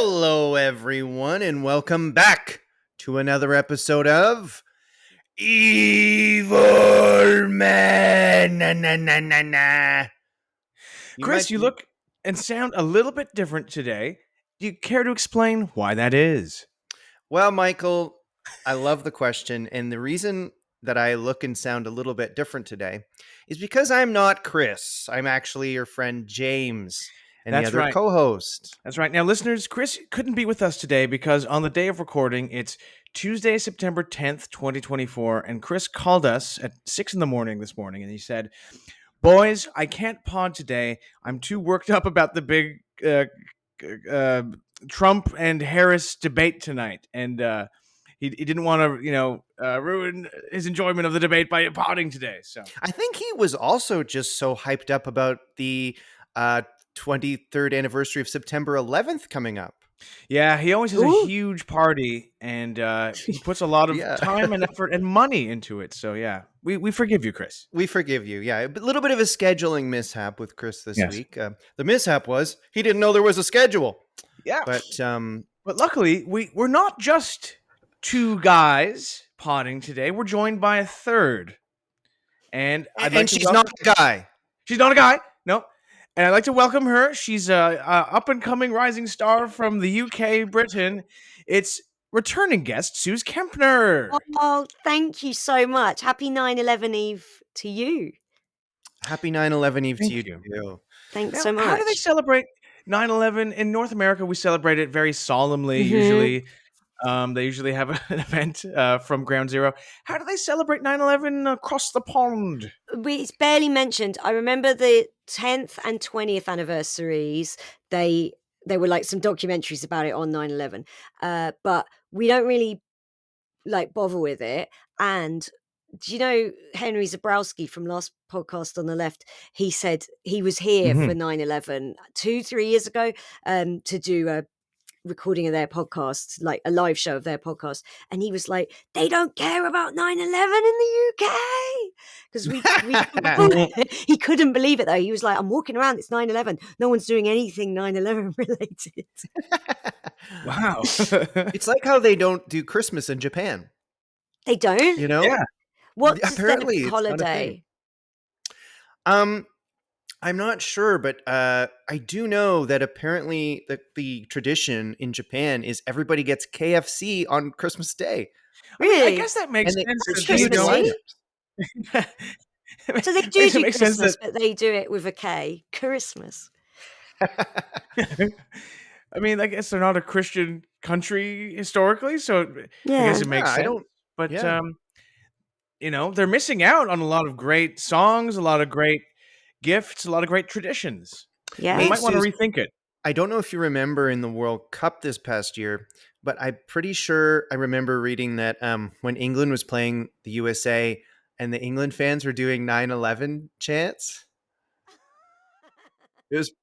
Hello, everyone, and welcome back to another episode of Evil Man. Na, na, na, na, na. Chris, you look and sound a little bit different today. Do you care to explain why that is? Well, Michael, I love the question, and the reason that I look and sound a little bit different today is because I'm not Chris. I'm actually your friend James and That's the other right. co-host. That's right. Now, listeners, Chris couldn't be with us today because on the day of recording, it's Tuesday, September 10th, 2024, and Chris called us at 6 in the morning this morning, and he said, "Boys, I can't pod today. I'm too worked up about the big Trump and Harris debate tonight, and he didn't want to, ruin his enjoyment of the debate by podding today." So I think he was also just so hyped up about the 23rd anniversary of September 11th coming up. yeah, he always has a huge party, and he puts a lot of Yeah. time and effort and money into it. So yeah, we forgive you, Chris. We forgive you. Yeah, a little bit of a scheduling mishap with Chris this Yes. week. The mishap was he didn't know there was a schedule. Yeah, But luckily we're not just two guys podding today. We're joined by a third, and she's not a guy. She's not a guy. No. And I'd like to welcome her. She's a up-and-coming rising star from the UK, Britain. It's returning guest, Sooz Kempner. Oh, thank you so much. Happy 9/11 Eve to you. Happy 9/11 Eve Thank to you. you. Thanks Now, so much. how do they celebrate 9/11? In North America, we celebrate it very solemnly, usually. They usually have an event from Ground Zero. How do they celebrate 9/11 across the pond? It's barely mentioned. I remember the 10th and 20th anniversaries. They were like some documentaries about it on 9/11. But we don't really like bother with it. And do you know Henry Zabrowski from last podcast on the left? He said he was here for 9/11 2-3 years ago to do a recording of their podcast, like a live show of their podcast, and he was like, they don't care about 9/11 in the UK, because he couldn't believe it though. He was like, I'm walking around, it's 9/11, no one's doing anything 9/11 related. Wow. It's like how they don't do Christmas in Japan. They don't? You know? Yeah. What's apparently their holiday? I'm not sure, but I do know that apparently the tradition in Japan is everybody gets KFC on Christmas Day. Really? I guess that makes sense. Christmas. So they do Christmas, but they do it with a K. Christmas. I mean, I guess they're not a Christian country historically, so I guess it makes sense. But they're missing out on a lot of great songs, a lot of great gifts, a lot of great traditions. Yeah, you might want to rethink it. I don't know if you remember in the World Cup this past year, but I'm pretty sure I remember reading that when England was playing the USA and the England fans were doing 9/11 chants. It was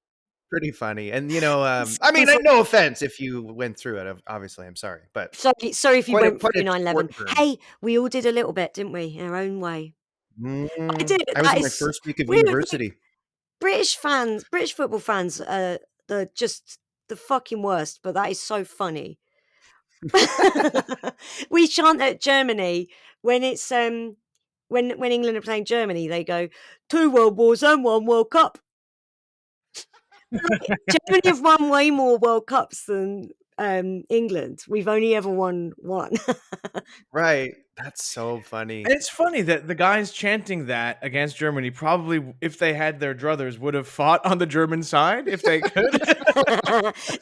pretty funny. And, I mean, no offense if you went through it. Obviously, I'm sorry. But sorry if you went through 9/11. Hey, we all did a little bit, didn't we? In our own way. I did. I was in my first week of university. British football fans are just the fucking worst, but that is so funny. We chant at Germany when it's when England are playing Germany, they go 2 World Wars and 1 World Cup. Germany have won way more World Cups than England. We've only ever won one. Right. That's so funny. And it's funny that the guys chanting that against Germany probably, if they had their druthers, would have fought on the German side if they could.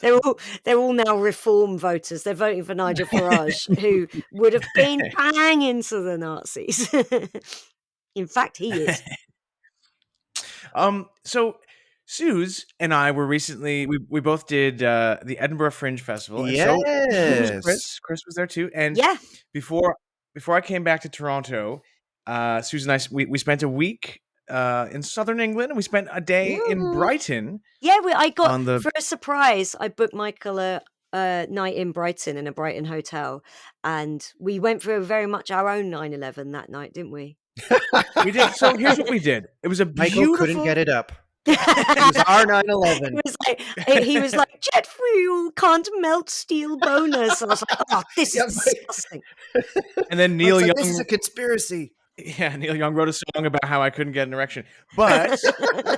They're all now reform voters. They're voting for Nigel Farage, who would have been bang into the Nazis. In fact, he is. So Sooz and I were recently, we both did the Edinburgh Fringe Festival. Yes. And so Chris was there too. And before I came back to Toronto, Sooz and I, we spent a week in southern England, and we spent a day in Brighton. Yeah, I got, for a surprise, I booked Michael a night in Brighton in a Brighton hotel, and we went for very much our own 9/11 that night, didn't we? We did. So here's what we did. It was a beautiful... Michael couldn't get it up. It was our 9/11. He was like, jet fuel can't melt steel bonus. And I was like, oh, this is Yeah, disgusting. And then Mike's Neil like, Young, this is a conspiracy. yeah, Neil Young wrote a song about how I couldn't get an erection. But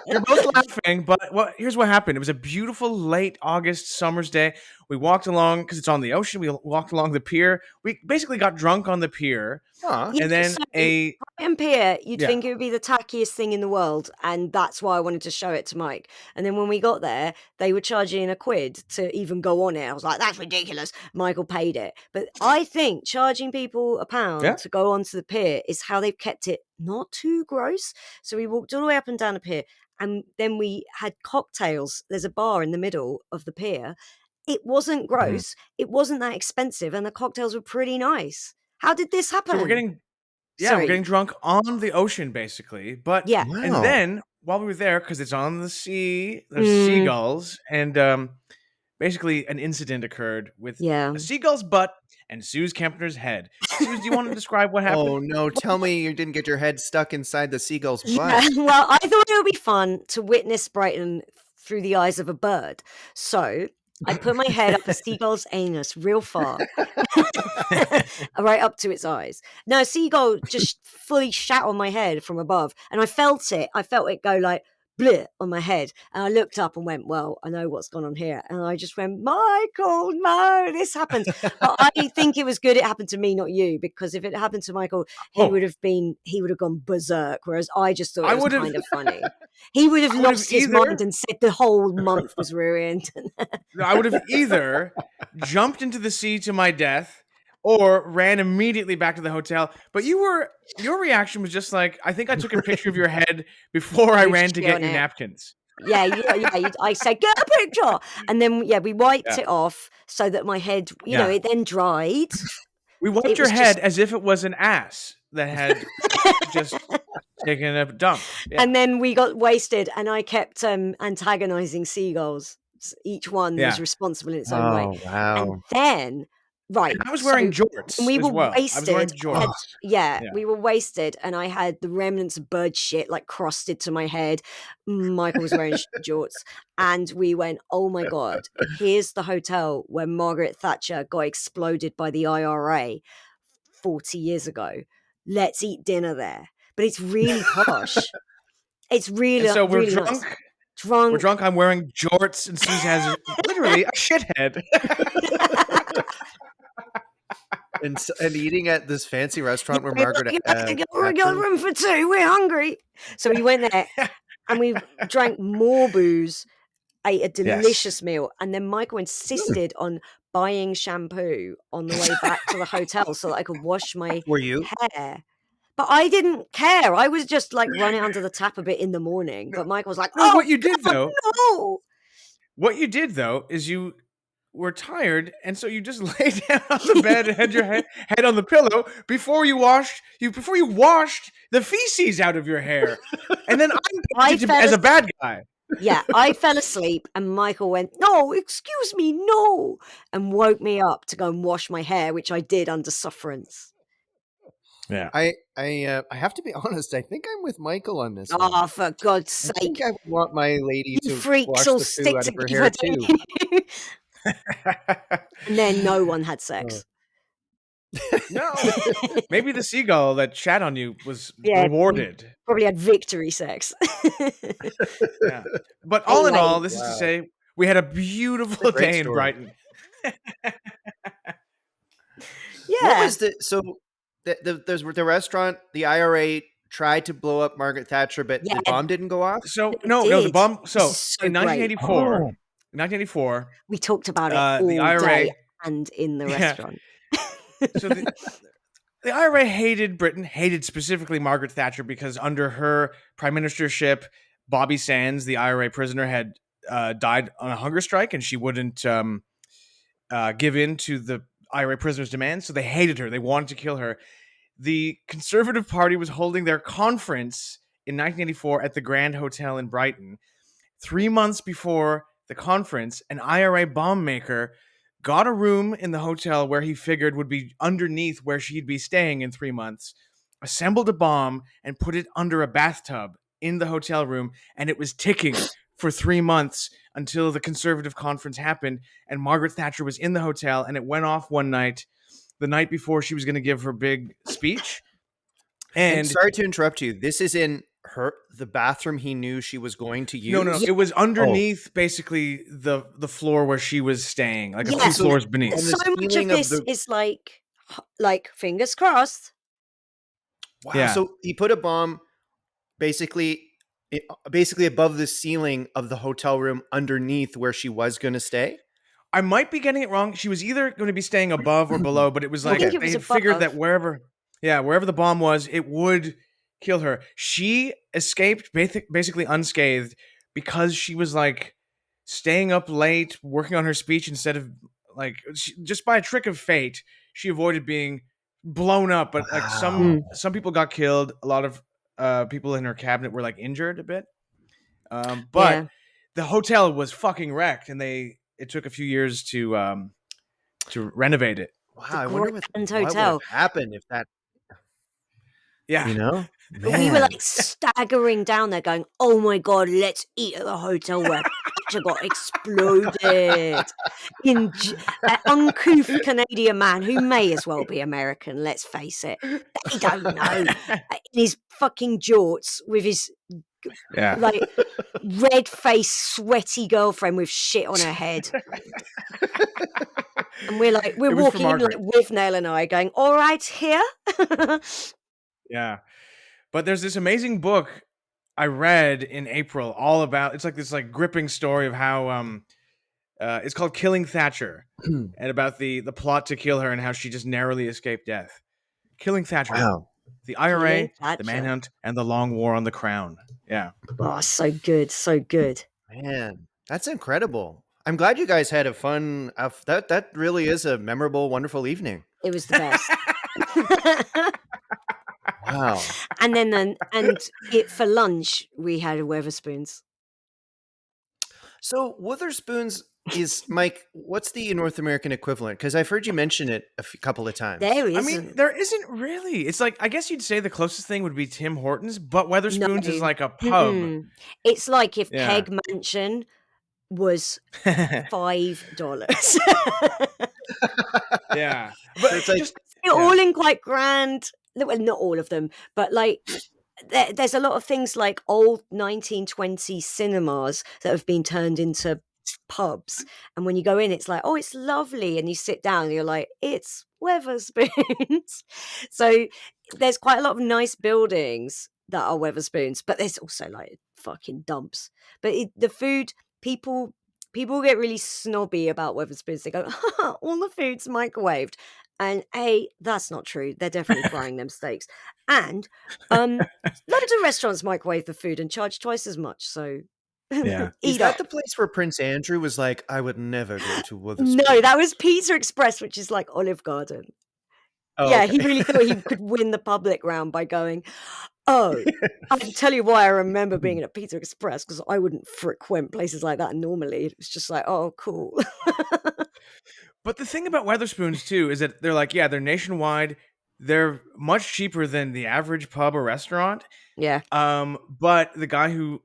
you're both laughing. But here's what happened. It was a beautiful late August summer's day. We walked along because it's on the ocean. We walked along the pier. We basically got drunk on the pier, Aw. Yeah, and then so a Brighton Pier, you'd yeah. think it would be the tackiest thing in the world, and that's why I wanted to show it to Mike. And then when we got there, they were charging £1 to even go on it. I was like, that's ridiculous. Michael paid it. But I think charging people £1 Yeah. to go onto the pier is how they've kept it not too gross. So we walked all the way up and down the pier, and then we had cocktails. There's a bar in the middle of the pier. It wasn't gross. It wasn't that expensive, and the cocktails were pretty nice. How did this happen? So we're getting Sorry. drunk on the ocean, basically. But Yeah. and Wow. then while we were there, because it's on the sea, there's Mm. seagulls, and basically an incident occurred with Yeah. a seagull's butt and Sooz Kempner's head. Sooz, do you want to describe what happened? Oh no! Tell me you didn't get your head stuck inside the seagull's Yeah, butt. well, I thought it would be fun to witness Brighton through the eyes of a bird. So I put my head up a seagull's anus real far, right up to its eyes. Now, a seagull just fully shat on my head from above, and I felt it. I felt it go like bleh on my head. And I looked up and went, well, I know what's gone on here. And I just went, Michael, no, this happened. But I think it was good it happened to me, not you, because if it happened to Michael, he would have gone berserk, whereas I just thought it was kind of funny. He would have lost his mind and said the whole month was ruined. I would have either jumped into the sea to my death or ran immediately back to the hotel. But your reaction was just like, I think I took a picture of your head before I ran to get your napkins. Yeah. I said, get a picture. And then, we wiped it off so that my head, it then dried. We wiped your head as if it was an ass that had just taken a dump. Yeah. And then we got wasted, and I kept antagonizing seagulls. Each one was responsible in its own way. Oh wow! And then, and I was wearing jorts. And we were I wasted. was wearing jorts. We were wasted, and I had the remnants of bird shit like crusted to my head. Michael was wearing jorts, and we went, oh my god, here's the hotel where Margaret Thatcher got exploded by the IRA 40 years ago. Let's eat dinner there. But it's really posh. It's really, so we're really drunk. Nice. We're drunk. I'm wearing jorts, and Sooz has literally a shithead. and eating at this fancy restaurant where Margaret. We got room for two. We're hungry. So we went there, and we drank more booze, ate a delicious meal, and then Michael insisted on buying shampoo on the way back to the hotel so that I could wash my hair. But I didn't care. I was just like running under the tap a bit in the morning. But Michael was like, what you did though? No. What you did though is you were tired, and so you just lay down on the bed and had your head on the pillow before you washed the feces out of your hair. And then I as a bad guy. Yeah, I fell asleep, and Michael went, no, excuse me, no, and woke me up to go and wash my hair, which I did under sufferance. Yeah, I have to be honest. I think I'm with Michael on this. Oh, for God's sake! I think I would want my lady to freaks wash all the stick poo out of her together, hair too. And then no one had sex. No, maybe the seagull that shat on you was rewarded. Probably had victory sex. Yeah, but all in all, this is to say, we had a beautiful day in Brighton. What was the restaurant? The IRA tried to blow up Margaret Thatcher, but the bomb didn't go off. So the bomb. So in 1984, we talked about it all the IRA day and in the restaurant. So the IRA hated Britain, hated specifically Margaret Thatcher, because under her prime ministership, Bobby Sands, the IRA prisoner, had died on a hunger strike, and she wouldn't give in to the IRA prisoners' demands. So they hated her. They wanted to kill her. The Conservative Party was holding their conference in 1984 at the Grand Hotel in Brighton. 3 months before the conference, an IRA bomb maker got a room in the hotel where he figured would be underneath where she'd be staying in 3 months, assembled a bomb, and put it under a bathtub in the hotel room, and it was ticking for 3 months until the Conservative conference happened, and Margaret Thatcher was in the hotel, and it went off one night, the night before she was going to give her big speech. And And sorry to interrupt you. This is in the bathroom he knew she was going to use. no, it was underneath basically the floor where she was staying, like a few floors beneath. And the So much of ceiling this is like fingers crossed. Wow. Yeah. So he put a bomb basically above the ceiling of the hotel room underneath where she was going to stay. I might be getting it wrong. She was either going to be staying above or below, but it was I like think it they was had figured that above. wherever the bomb was, it would kill her. She escaped basically unscathed because she was like staying up late, working on her speech instead of like just by a trick of fate, she avoided being blown up. But like some people got killed. A lot of people in her cabinet were like injured a bit. But the hotel was fucking wrecked, and it took a few years to renovate it. Wow, I wonder what would have happened if that. Yeah, you know, man. We were like staggering down there, going, "Oh my god, let's eat at the hotel where Thatcher got exploded." In an uncouth Canadian man who may as well be American. Let's face it, they don't know. In his fucking jorts with his like red-faced, sweaty girlfriend with shit on her head. And we're walking in like with Nail and I going, all right, here. Yeah. But there's this amazing book I read in April all about, it's like this like gripping story of how it's called Killing Thatcher and about the plot to kill her and how she just narrowly escaped death. Killing Thatcher. Wow. The IRA, the manhunt, and the long war on the crown. Yeah. Oh, so good. So good. Man, that's incredible. I'm glad you guys had a fun, that really is a memorable, wonderful evening. It was the best. Wow. And for lunch, we had Weatherspoons. So Weatherspoons is, Mike, what's the North American equivalent? Because I've heard you mention it a couple of times. There isn't. I mean, there isn't really. It's like, I guess you'd say the closest thing would be Tim Hortons, but Weatherspoons is like a pub. Mm-mm. It's like if Keg Mansion was $5. Yeah. But it's like, they're all in quite grand, well, not all of them, but like there's a lot of things like old 1920s cinemas that have been turned into pubs, and when you go in it's like, oh, it's lovely, and you sit down and you're like, it's Weatherspoons. So there's quite a lot of nice buildings that are Weatherspoons, but there's also like fucking dumps. But the food, people get really snobby about Weatherspoons. They go, all the food's microwaved. And that's not true. They're definitely frying them steaks. And loads of restaurants microwave the food and charge twice as much. So is that the place where Prince Andrew was like, I would never go to Weatherspoons? No, that was Pizza Express, which is like Olive Garden. Oh, yeah, okay. He really thought he could win the public round by going, oh, I can tell you why I remember being at a Pizza Express, because I wouldn't frequent places like that normally. It's just like, oh, cool. But the thing about Weatherspoons, too, is that they're like, they're nationwide. They're much cheaper than the average pub or restaurant. Yeah. But the guy who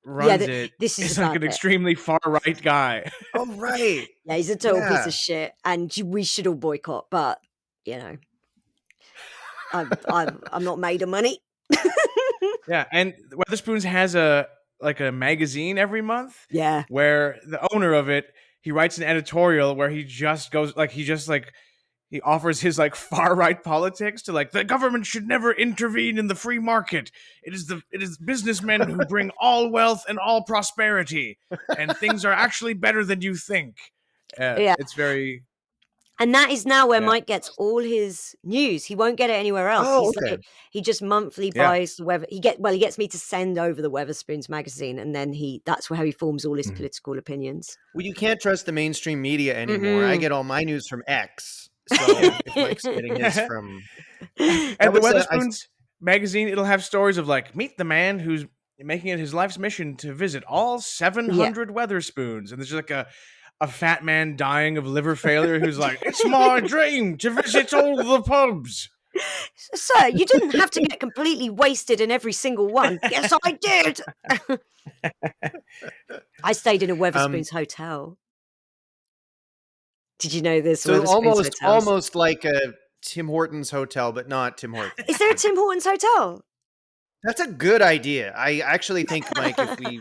runs this is like an extremely far-right guy. Oh, right. Yeah, he's a total piece of shit. And we should all boycott. But, I'm not made of money. Yeah, and Weatherspoons has a magazine every month. Yeah. Where the owner of it, he writes an editorial where he just goes he offers his like far right politics to like, the government should never intervene in the free market. It is businessmen who bring all wealth and all prosperity, and things are actually better than you think. It's very. And that is now where Mike gets all his news. He won't get it anywhere else. Oh, okay. He just monthly buys the weather. He gets me to send over the Weatherspoons magazine, and then that's how he forms all his political opinions. Well, you can't trust the mainstream media anymore. I get all my news from X. So if Mike's getting his from, and the Weatherspoons magazine, it'll have stories of like, meet the man who's making it his life's mission to visit all 700 Weatherspoons, and there's like a fat man dying of liver failure who's like, it's my dream to visit all the pubs. Sir, you didn't have to get completely wasted in every single one. Yes, I did. I stayed in a Weatherspoons hotel. Did you know this? So Weatherspoons hotels? almost like a Tim Hortons hotel, but not Tim Hortons. Is there a Tim Hortons hotel? That's a good idea. I actually think, Mike, if we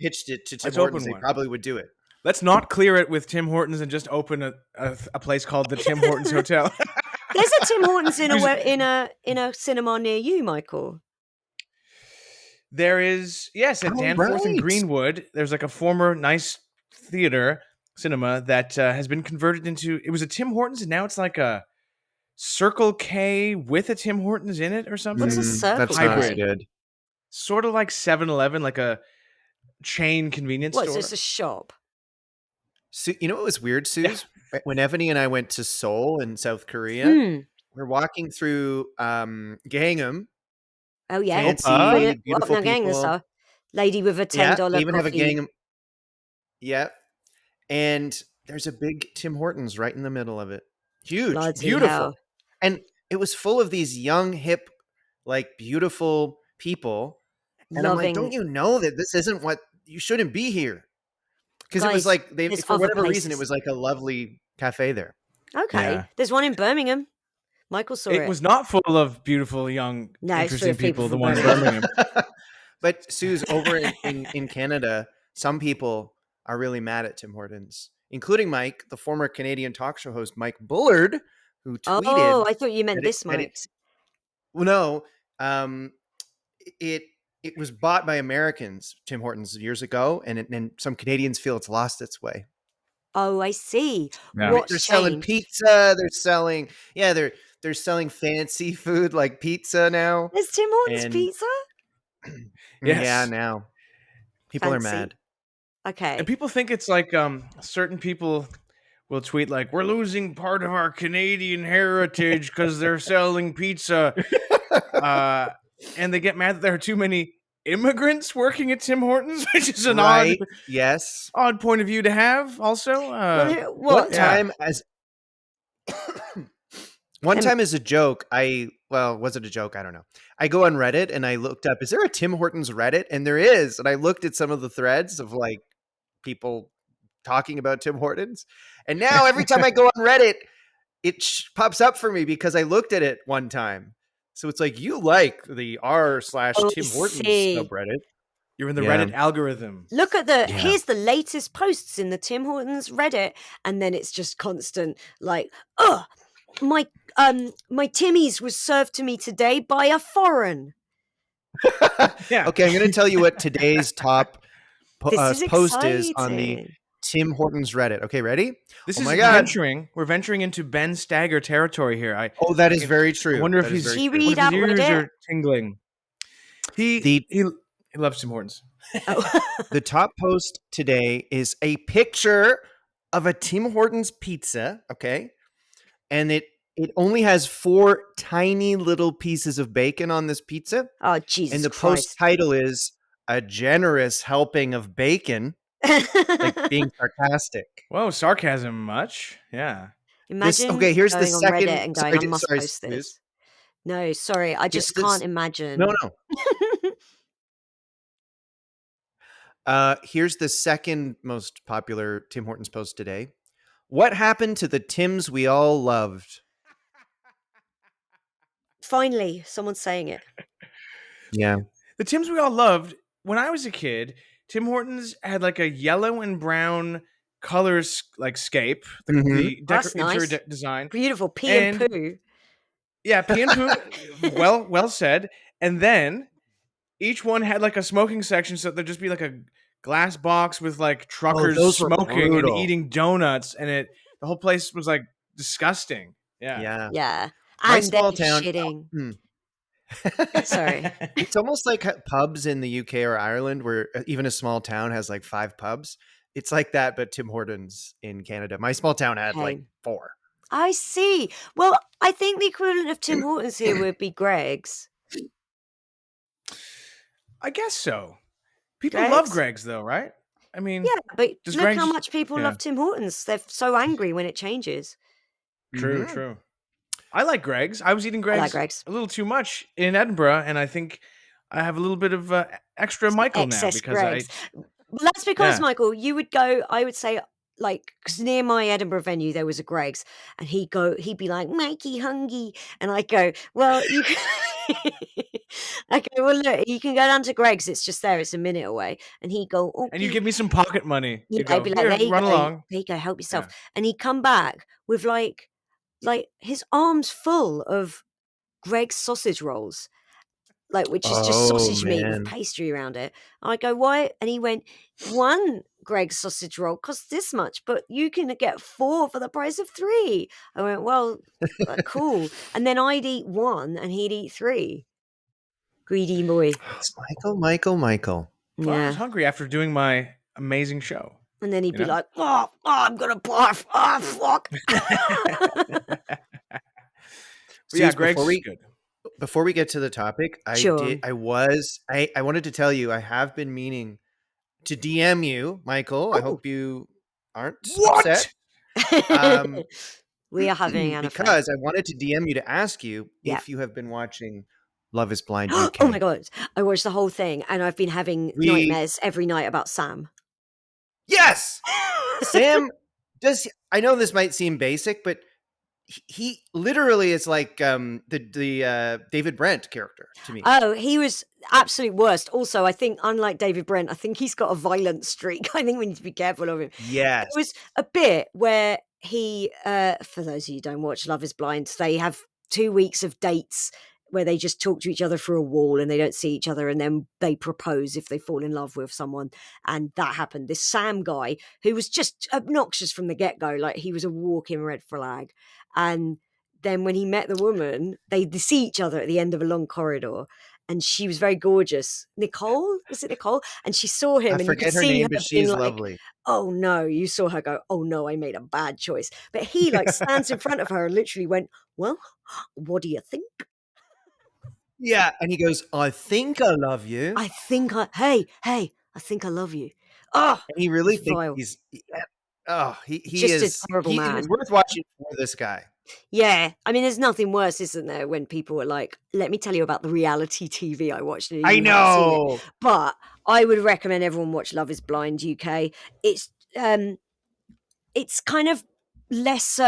pitched it to Tim Let's Hortons, open they one. probably would do it. Let's not clear it with Tim Hortons and just open a place called the Tim Hortons Hotel. There's a Tim Hortons in a cinema near you, Michael. There is, yes, at Danforth and Greenwood. There's like a former nice theater cinema that has been converted into. It was a Tim Hortons, and now it's like a Circle K with a Tim Hortons in it or something. What's a Circle That's K? not good. Sort of like 7-Eleven, like a chain convenience What? store. So it's a shop. So, you know what was weird, Sooz? When Ebony and I went to Seoul in South Korea, we're walking through Gangnam. Oh yeah, Fancy, beautiful people. Lady with a $10 they even have a coffee. Gangnam. Yeah, and there's a big Tim Hortons right in the middle of it. Huge, Bloody beautiful, hell. and it was full of these young, hip, like beautiful people. And I'm like, don't you know that this isn't what you shouldn't be here? Because it was like for whatever reason, it was like a lovely cafe there. Okay, Yeah. there's one in Birmingham. Michael saw it. It was not full of beautiful, young, interesting people. The one in Birmingham. But Sooz, over in Canada, some people are really mad at Tim Hortons, including Mike, the former Canadian talk show host Mike Bullard, who tweeted. Oh, I thought you meant this Mike. Well, no, it was bought by Americans, Tim Hortons, years ago, and some Canadians feel it's lost its way. Oh, I see. Yeah. They're selling pizza. They're selling fancy food like pizza now. Is Tim Hortons pizza? Yes. Yeah, now people are mad. Okay. And people think it's like certain people will tweet like, we're losing part of our Canadian heritage because they're selling pizza. And they get mad that there are too many immigrants working at Tim Hortons, which is an odd point of view to have also. One time as a joke, was it a joke? I don't know. I go on Reddit and I looked up, is there a Tim Hortons Reddit? And there is. And I looked at some of the threads of like people talking about Tim Hortons. And now every time I go on Reddit, it pops up for me because I looked at it one time. So it's like, you like the r/Tim Hortons subreddit. You're in the Reddit algorithm. Look at here's the latest posts in the Tim Hortons Reddit. And then it's just constant like, my Timmy's was served to me today by a foreign. Okay, I'm going to tell you what today's top post is on the Tim Hortons Reddit. Okay, ready? This is we're venturing into Ben Stagger territory here. That is very true. I wonder if his ears are tingling. He loves Tim Hortons. The top post today is a picture of a Tim Hortons pizza, okay? And it only has 4 tiny little pieces of bacon on this pizza. Oh, Jesus And the Christ. post title is "A Generous Helping of Bacon," like being sarcastic. Whoa, sarcasm much? Yeah. Imagine here's going the on second. Reddit and going, I must post this. No, sorry, I just can't imagine. No. Here's the second most popular Tim Hortons post today. What happened to the Tims we all loved? Finally, someone's saying it. Yeah. The Tims we all loved. When I was a kid, Tim Hortons had like a yellow and brown colors like scape. The interior design. Beautiful. Pee and poo. Yeah, pee and poo. well said. And then each one had like a smoking section, so there'd just be like a glass box with like truckers smoking and eating donuts, and the whole place was like disgusting. Yeah. My and small town. Shitting. Sorry. It's almost like pubs in the UK or Ireland, where even a small town has like 5 pubs. It's like that, but Tim Hortons in Canada. My small town had like 4. I see. Well, I think the equivalent of Tim Hortons here would be Greg's. I guess so. People love Greg's though, right? I mean, yeah, but look Greg's, how much people love Tim Hortons. They're so angry when it changes. True. I like Greg's. I was eating I like Greg's Greg's. a little too much in Edinburgh, and I think I have a little bit of extra Some Michael now excess because I Greg's. Well, that's because, yeah. Michael, you would go, I would say, like, 'cause near my Edinburgh venue, there was a Greg's, and he'd be like, "Mikey, hungry," and I go, "Well, you can." I go, "Well, look, you can go down to Greg's, it's just there, it's a minute away," and he'd go, And you "Okay." give me some pocket money. Yeah, You I'd go, be like, here, "There you run go, there along. you go, help yourself," Yeah. and he'd come back with, like, his arms full of Greg's sausage rolls. Like, which is just Oh sausage meat with man. pastry around it. I go, "Why?" And he went, "1 Greg's sausage roll costs this much, but you can get 4 for the price of 3." I went, "Well, cool." And then I'd eat 1 and he'd eat 3. Greedy boy. It's Michael. well, I was Yeah. hungry after doing my amazing show. And then he'd You be know? like, "Oh, I'm gonna barf. Oh, fuck." But yeah, Sooz, Greg's is good. before we get to the topic, Sure. I wanted to tell you I have been meaning to DM you, Michael. I Oh. hope you aren't What? upset. Um, We are having an affair. because I wanted to DM you to ask you Yeah. if you have been watching Love is Blind Oh my UK. god. I watched the whole thing, and I've been having We nightmares every night about Sam. Yes! Sam I know this might seem basic, but he literally is like the David Brent character to me. Oh, he was absolute worst. Also, I think unlike David Brent, I think he's got a violent streak. I think we need to be careful of him. Yes. There was a bit where he, for those of you who don't watch Love is Blind, they have 2 weeks of dates where they just talk to each other through a wall and they don't see each other, and then they propose if they fall in love with someone. And that happened. This Sam guy, who was just obnoxious from the get-go, like he was a walking red flag. And then when he met the woman, they see each other at the end of a long corridor, and she was very gorgeous. Nicole? Was it Nicole? And she saw I him, and you could forget her see her name, but being she's like, lovely. "Oh no," you saw her go, "Oh no, I made a bad choice." But he like stands in front of her and literally went, "Well, what do you think?" Yeah, and he goes, "I think I love you." Hey, I think I love you. Oh, And he it's really thinks vile. he's he Just a is horrible it's man. worth watching for this guy. Yeah. I mean, there's nothing worse, isn't there, when people are like, "Let me tell you about the reality TV I watched," and I you haven't seen it. know. But I would recommend everyone watch Love is Blind UK. It's kind of less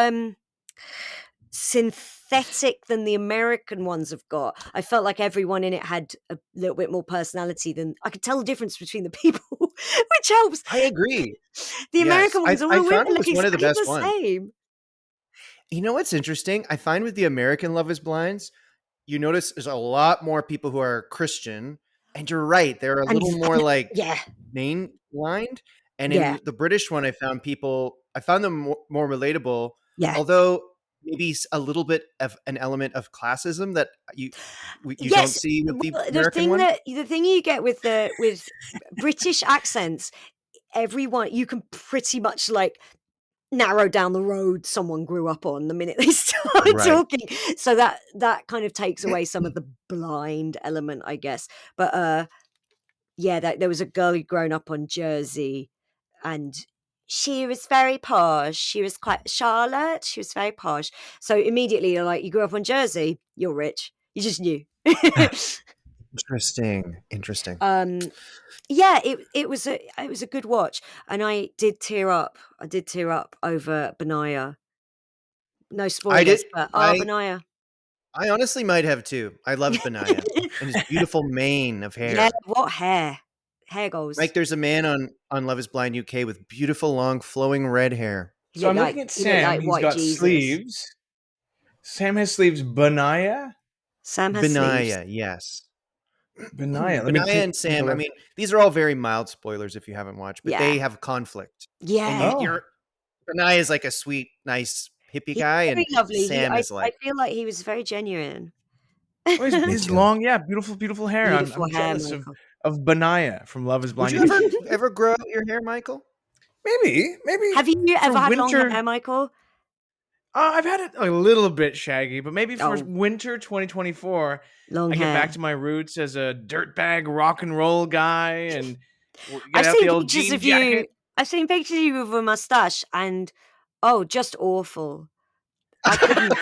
synthetic than the American ones have got. I felt like everyone in it had a little bit more personality than I could tell the difference between the people, which helps. I agree. The Yes, American ones, all I the women found it look was one of the exactly best the ones. same. You know what's interesting? I find with the American Love is Blinds, you notice there's a lot more people who are Christian, and you're right, they're a And little more like yeah, mainlined. And yeah, in the British one, I found them more relatable, yeah. although maybe a little bit of an element of classism that you don't Yes. see with the Well, American one. the thing you get with British accents, everyone you can pretty much like narrow down the road someone grew up on the minute they start Right. talking. So that kind of takes away some of the blind element, I guess. But yeah, there was a girl who'd grown up on Jersey, and she was very posh. She was quite Charlotte. She was very posh. So immediately you're like, you grew up on Jersey, you're rich. You just knew. Interesting. Yeah, it was a good watch, and I did tear up. I did tear up over Benaya. No I did. spoilers, but I Benaya. I honestly might have too. I love Benaya and his beautiful mane of Yeah, hair. what hair? Hair goals. Like there's a man on Love Is Blind UK with beautiful long flowing red hair. He So looked I'm like looking at he looked Sam. like He's white got Jesus. sleeves. Sam has sleeves. Benaya? Sam has sleeves. Benaya, yes. Benaya. Let me Benaya and take a Sam, I look. mean, these are all very mild spoilers if you haven't watched, but Yeah. they have conflict. And Yeah. Oh. Benaya is like a sweet, nice hippie He's guy, very and lovely. Sam is I like feel like he was very genuine. Oh, his, me his too. long, yeah, beautiful hair. Beautiful I'm hair, jealous Michael. of Benaya from Love Is Would Blind. you ever grow out your hair, Michael? Maybe Have you for ever had long winter. hair, Michael? I've had it a little bit shaggy, but maybe for Oh, winter 2024, long I get back hair. to my roots as a dirtbag rock and roll guy and get I've out the seen old pictures jean of you. jacket. I've seen pictures of you with a mustache, and oh, just awful. I couldn't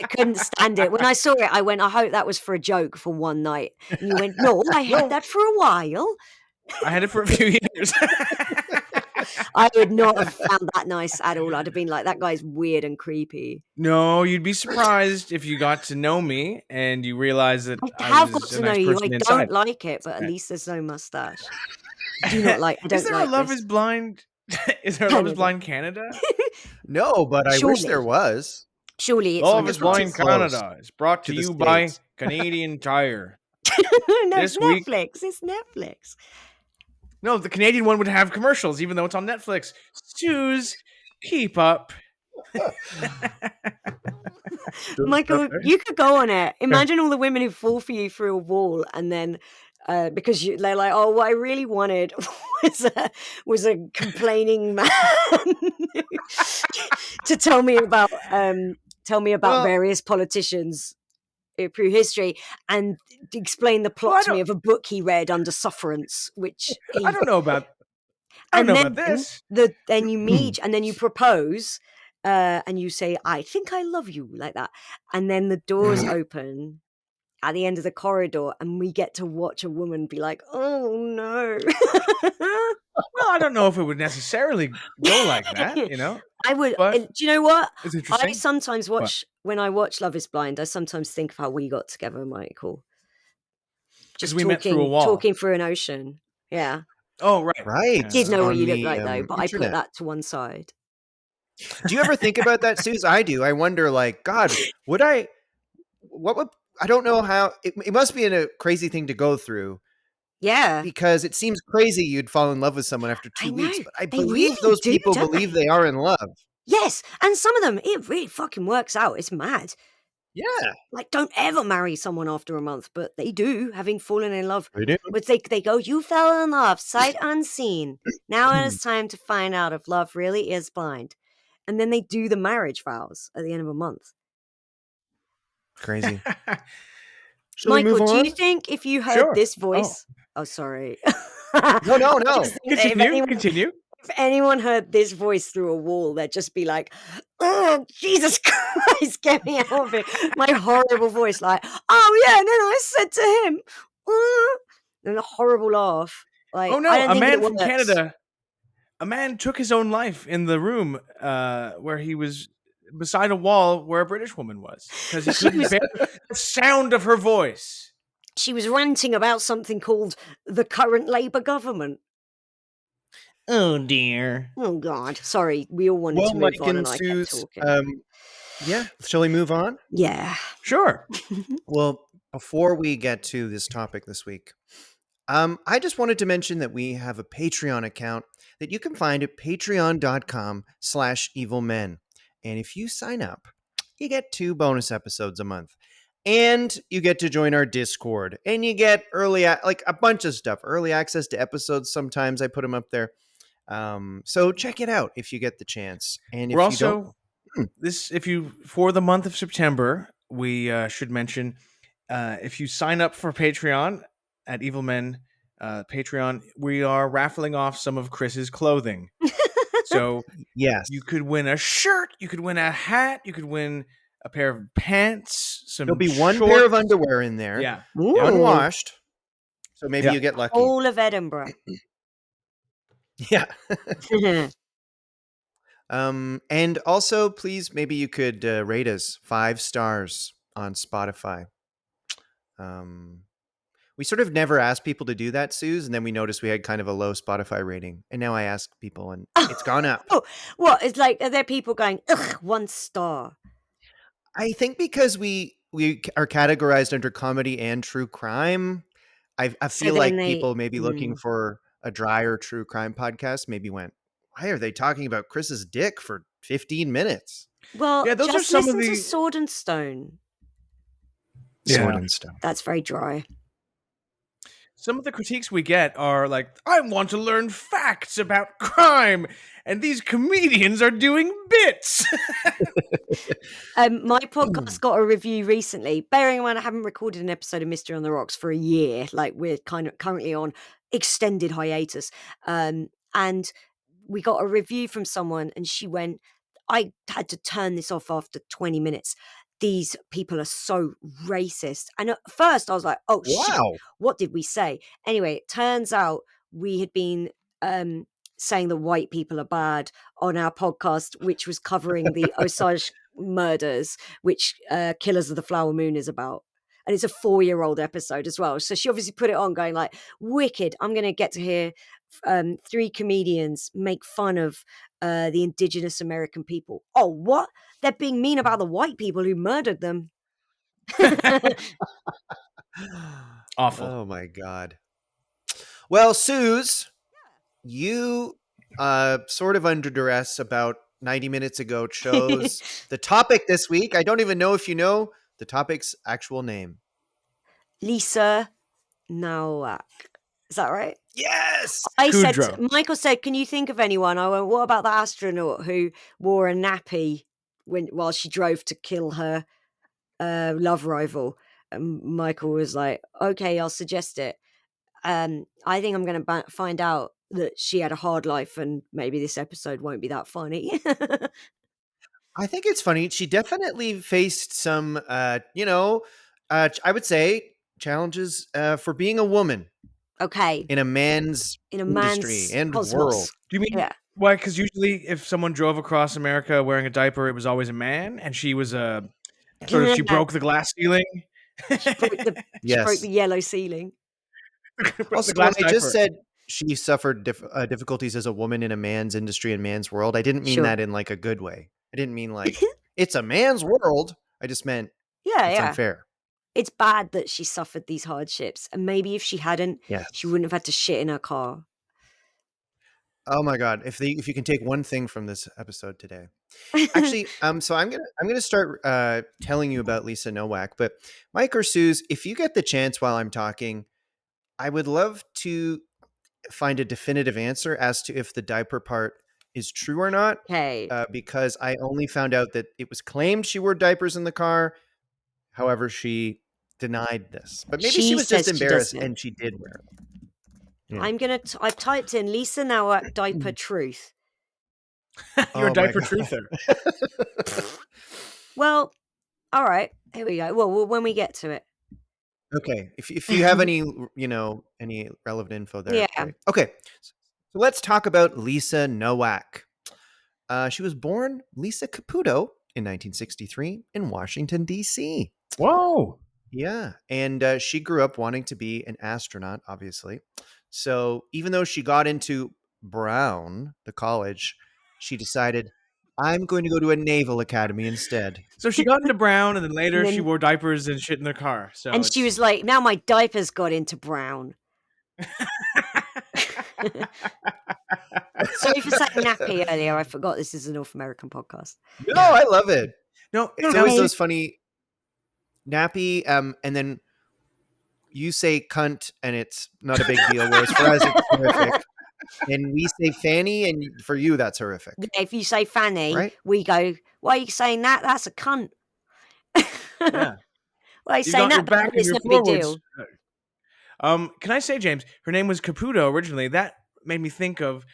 I couldn't stand it. When I saw it, I went, "I hope that was for a joke for one night." And you went, "No, I had No. that for a while." I had it for a few years. I would not have found that nice at all. I'd have been like, "That guy's weird and creepy." No, you'd be surprised if you got to know me and you realize that I I have got was a to know nice you. I person inside. don't like it, but at least there's no mustache. I do not like I Is don't there a like Love this. is Blind? Is there a Love is Canada. Blind Canada? No, but I wish there Surely. was. Surely it's on Love is Guess we're too Blind Netflix. close Canada is brought to to the you by States. Canadian Tire. No, it's This week, Netflix. It's Netflix. no, the Canadian one would have commercials, even though it's on Netflix. Sooz, keep up. Michael, you could go on it. Imagine all the women who fall for you through a wall, and then because they're like, "Oh, what I really wanted was a complaining man to tell me about Well, various politicians through history and explain the well, plot to me of a book he read under sufferance, which I he don't know about and then this. then you meet and then you propose and you say, "I think I love you," like that, and then the doors open at the end of the corridor and we get to watch a woman be like, "Oh no." Well, I don't know if it would necessarily go like that, you know. I would But and do you know what? it's I interesting. sometimes What? watch when I watch Love is Blind, I sometimes think of how we got together, Michael. Because Just we met through a wall. talking through an ocean. Yeah. Oh, right. Right. Did know what on you looked the like though, but I put internet. that to one side. Do you ever think about that, Suze? I do. I wonder, like, God, would I? What would? I don't know how. It must be a crazy thing to go through Yeah. because it seems crazy you'd fall in love with someone after I 2 weeks. know. But I They believe really those do, people don't believe they? they are in love. Yes, and some of them, it really fucking works out. It's mad. Yeah, Like, don't ever marry someone after a month, but they do, having fallen in love. they do. But they go, "You fell in love, sight unseen. Now it is time to find out if love really is blind." And then they do the marriage vows at the end of a month. Crazy. Shall we Michael, move do on? you think if you heard Sure. this Oh, voice? Oh, sorry. No, no, I no. just think that continue. if anyone heard this voice through a wall, they'd just be like, "Oh, Jesus Christ, get me out of it." My horrible voice, like, "Oh, yeah, and then I said to him," and a horrible laugh. Like, Oh I no, don't a think man it from works. Canada. A man took his own life in the room where he was beside a wall where a British woman was because he She couldn't was bear the sound of her voice. she was ranting about something called the current Labour government. Oh dear. Oh, God. Sorry, we all wanted Well, to move Mike on, and and I kept Suze, talking. yeah. Shall we move on? Yeah. Sure. Well, before we get to this topic this week, I just wanted to mention that we have a Patreon account that you can find at patreon.com/evilmen. And if you sign up, you get 2 bonus episodes a month. And you get to join our Discord. And you get like a bunch of stuff. Early access to episodes. Sometimes I put them up there. So check it out if you get the chance. And if We're you don't, also for the month of September, we should mention if you sign up for Patreon at Evil Men Patreon, we are raffling off some of Chris's clothing. So yes, you could win a shirt, you could win a hat, you could win a pair of pants, some there'll be one shorts. pair of underwear in there. Yeah. Ooh, Unwashed. So maybe Yeah. you get lucky. whole of Edinburgh. Yeah. And also, please, maybe you could rate us 5 stars on Spotify. We sort of never asked people to do that, Suze, and then we noticed we had kind of a low Spotify rating. And now I ask people, and it's gone up. Oh, what? It's like, are there people going, "Ugh, 1 star"? I think because we are categorized under comedy and true crime, I So feel then like they people maybe looking for a drier true crime podcast maybe went, why are they talking about Chris's dick for 15 minutes? Well, Yeah, those are just some of listen to the Sword and Stone. Sword Yeah. and Stone. That's very dry. Some of the critiques we get are like, I want to learn facts about crime, and these comedians are doing bits. My podcast got a review recently. Bearing in mind, I haven't recorded an episode of Mystery on the Rocks for a year. Like, we're kind of currently on extended hiatus. And we got a review from someone, and she went, I had to turn this off after 20 minutes. These people are so racist. And at first I was like, oh shit, Wow. what did we say? Anyway, it turns out we had been saying that white people are bad on our podcast, which was covering the Osage murders, which Killers of the Flower Moon is about. And it's a 4-year-old episode as well. So she obviously put it on going like, wicked, I'm going to get to hear 3 comedians make fun of the indigenous American people. Oh, what? They're being mean about the white people who murdered them. Awful. Oh my God. Well, Sooz, you sort of under duress about 90 minutes ago chose the topic this week. I don't even know if you know the topic's actual name. Lisa Nowak. Is that right? Yes. I said, Kudrow. Michael said, can you think of anyone? I went, what about the astronaut who wore a nappy while she drove to kill her love rival? And Michael was like, okay, I'll suggest it. I think I'm going to find out that she had a hard life and maybe this episode won't be that funny. I think it's funny. She definitely faced some, I would say challenges for being a woman Okay. in a man's In a industry man's and cosmos. world. Do you mean Yeah. why? Because usually, if someone drove across America wearing a diaper, it was always a man, and she was a sort of she broke the glass ceiling. She broke the Yes. yellow ceiling. Broke Also, the glass when I just diaper. said she suffered difficulties as a woman in a man's industry and man's world, I didn't mean Sure. that in like a good way. I didn't mean like it's a man's world. I just meant Yeah, it's yeah. unfair. It's bad that she suffered these hardships. And maybe if she hadn't, Yes. she wouldn't have had to shit in her car. Oh my God! If you can take one thing from this episode today, actually, so I'm gonna start telling you about Lisa Nowak. But Mike or Sooz, if you get the chance while I'm talking, I would love to find a definitive answer as to if the diaper part is true or not. Okay. Because I only found out that it was claimed she wore diapers in the car. However, she denied this. But maybe she was just says she embarrassed doesn't. and she did wear it. Yeah. I've typed in Lisa Nowak diaper truth. You're Oh a my diaper God. truther. Well, all right. Here we go. Well, when we get to it. Okay. If you have any, any relevant info there. Yeah. Great. Okay. So let's talk about Lisa Nowak. She was born Lisa Caputo in 1963 in Washington, D.C. Whoa. Yeah. And she grew up wanting to be an astronaut, obviously. So even though she got into Brown, the college, she decided, I'm going to go to a naval academy instead. So she got into Brown, and then later And then- she wore diapers and shit in their car. So and she was like, now my diapers got into Brown. Sorry for saying nappy earlier. I forgot this is a North American podcast. No, I love it. No, It's always those funny nappy, and then you say cunt and it's not a big deal, whereas for us it's horrific. And we say fanny, and for you that's horrific. If you say fanny, Right? we go, why are you saying that? That's a cunt. Yeah. Why are you You saying got your that? back But and it's your not a big forwards. deal. Can I say, James, her name was Caputo originally. That made me think of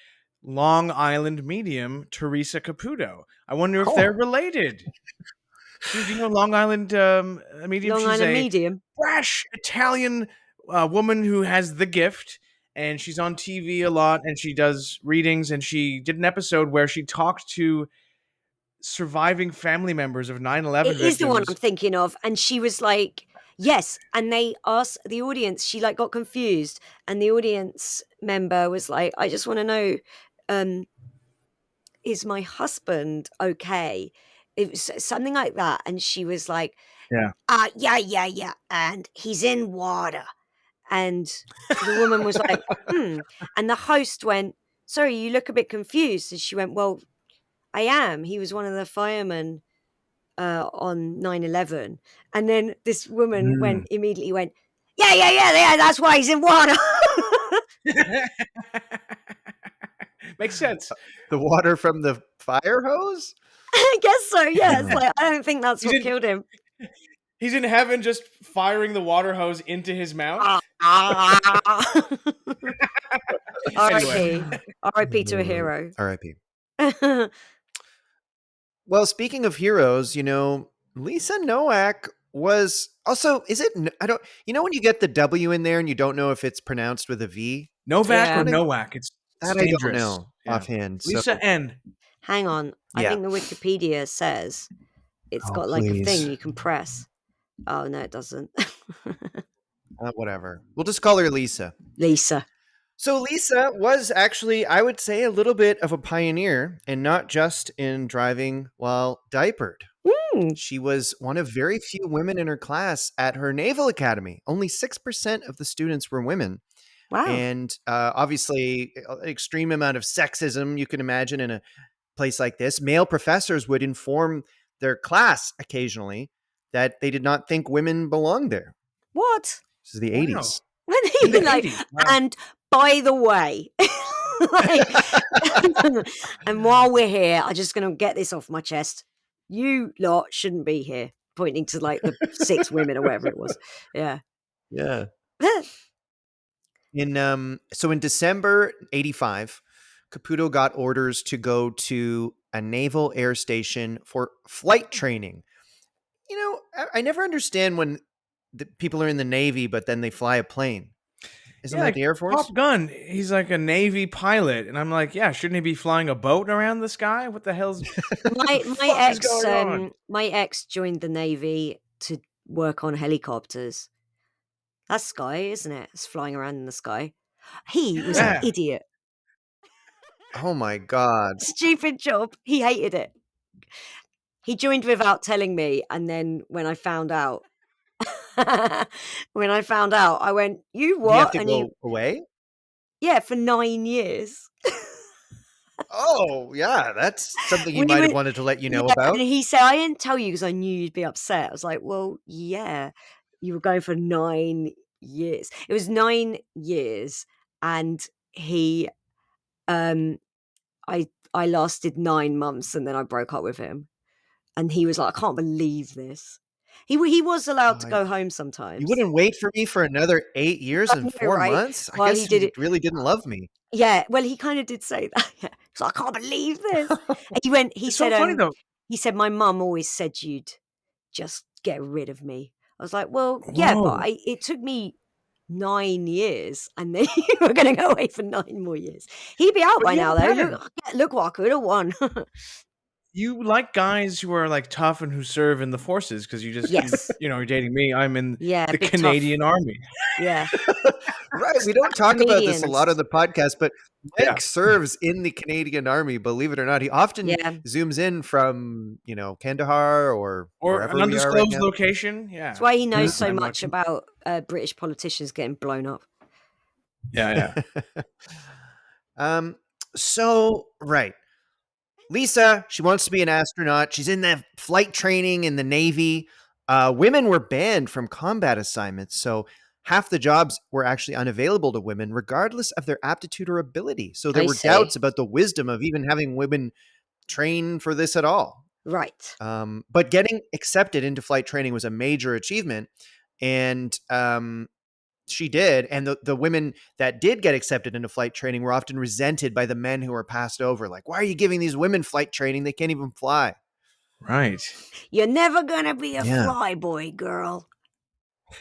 Long Island medium Teresa Caputo. I wonder if they're related. Do you know Long Island medium? Long She's Island a medium. brash Italian woman who has the gift, and she's on TV a lot, and she does readings, and she did an episode where she talked to surviving family members of 9/11 It is the one I'm victims. thinking of. And she was like, yes. And they asked the audience, she like got confused. And the audience member was like, I just want to know, is my husband okay? It was something like that. And she was like, Yeah. Yeah. And he's in water. And the woman was like, And the host went, sorry, you look a bit confused. And she went, well, I am. He was one of the firemen on 9/11. And then this woman immediately went, yeah, that's why he's in water. Makes sense. The water from the fire hose? I guess so, yeah. It's like, I don't think that's what killed him. He's in heaven just firing the water hose into his mouth. R.I.P. R.I.P. to a hero. R.I.P. Well, speaking of heroes, Lisa Nowak was also, is it, I don't, when you get the W in there and you don't know if it's pronounced with a V? Novak or Yeah. Nowak? It's That I don't dangerous. know Yeah. offhand. So, Lisa N. Hang on. I yeah. think the Wikipedia says it's Oh, got like a thing please. you can press. Oh no, it doesn't. Whatever. We'll just call her Lisa. Lisa. So Lisa was actually, I would say, a little bit of a pioneer, and not just in driving while diapered. Mm, She was one of very few women in her class at her naval academy. Only 6% of the students were women. wow. And obviously, an extreme amount of sexism you can imagine in a place like this. Male professors would inform their class occasionally that they did not think women belonged there. What? This is the Wow. 80s. When In he the like, 80s. Wow. and by the way, like, and while we're here, I'm just gonna get this off my chest. You lot shouldn't be here. Pointing to like the 6 women or whatever it was. Yeah. Yeah. In December 85, Caputo got orders to go to a naval air station for flight training. I never understand when the people are in the Navy, but then they fly a plane. Isn't Yeah, that like the Air Force? Top Gun, he's like a Navy pilot, and I'm like, yeah, shouldn't he be flying a boat around the sky? What the hell's what My the my fuck is ex going on? my ex joined the Navy to work on helicopters. That's sky, isn't it? It's flying around in the sky. He was an Yeah. idiot. Oh my God. Stupid job. He hated it. He joined without telling me, and then when I found out, I went, "You Do you have what?" to And he, go away? yeah, for 9 years. Oh, yeah. That's something he We might have were wanted to let you know Yeah, and about. he said, "I didn't tell you because I knew you'd be upset." I was like, "Well, yeah, you were going for 9 years." It was 9 years, and he, um I lasted 9 months, and then I broke up with him, and he was like, "I can't believe this." He was allowed to Uh, go home you sometimes. wouldn't wait for me for another 8 years I and know, 4 right? months? I While he guess did you it, really didn't love me. yeah, well, he kinda did say that, yeah. He's like, "I can't believe this." And he It's so said, funny though. he said, "My mum always said you'd just get rid of me." I was like, "Well, yeah, but Whoa. it took me 9 years, and then you were gonna go away for 9 more years." He'd be out But by you have now, a though. pattern. Look what I coulda won. You like guys who are like tough and who serve in the forces because Yes. you're dating me. I'm in Yeah, the big tough. Canadian Army. Yeah. Right. We don't talk about this a lot on Canadians. the podcast, but Yeah. Mike serves in the Canadian Army, believe it or not. He often Yeah. zooms in from, Kandahar or Or an wherever we are right undisclosed now. location. That's Yeah. why he knows Yeah. so I'm much watching. about, British politicians getting blown up. Yeah, yeah. um, so, right. Lisa, she wants to be an astronaut. She's in the flight training in the Navy. Women were banned from combat assignments, so half the jobs were actually unavailable to women, regardless of their aptitude or ability. So there I were see. doubts about the wisdom of even having women train for this at all. Right. But getting accepted into flight training was a major achievement, and she did. And the women that did get accepted into flight training were often resented by the men who were passed over. Like, why are you giving these women flight training? They can't even fly. Right. "You're never gonna be a Yeah. flyboy, girl."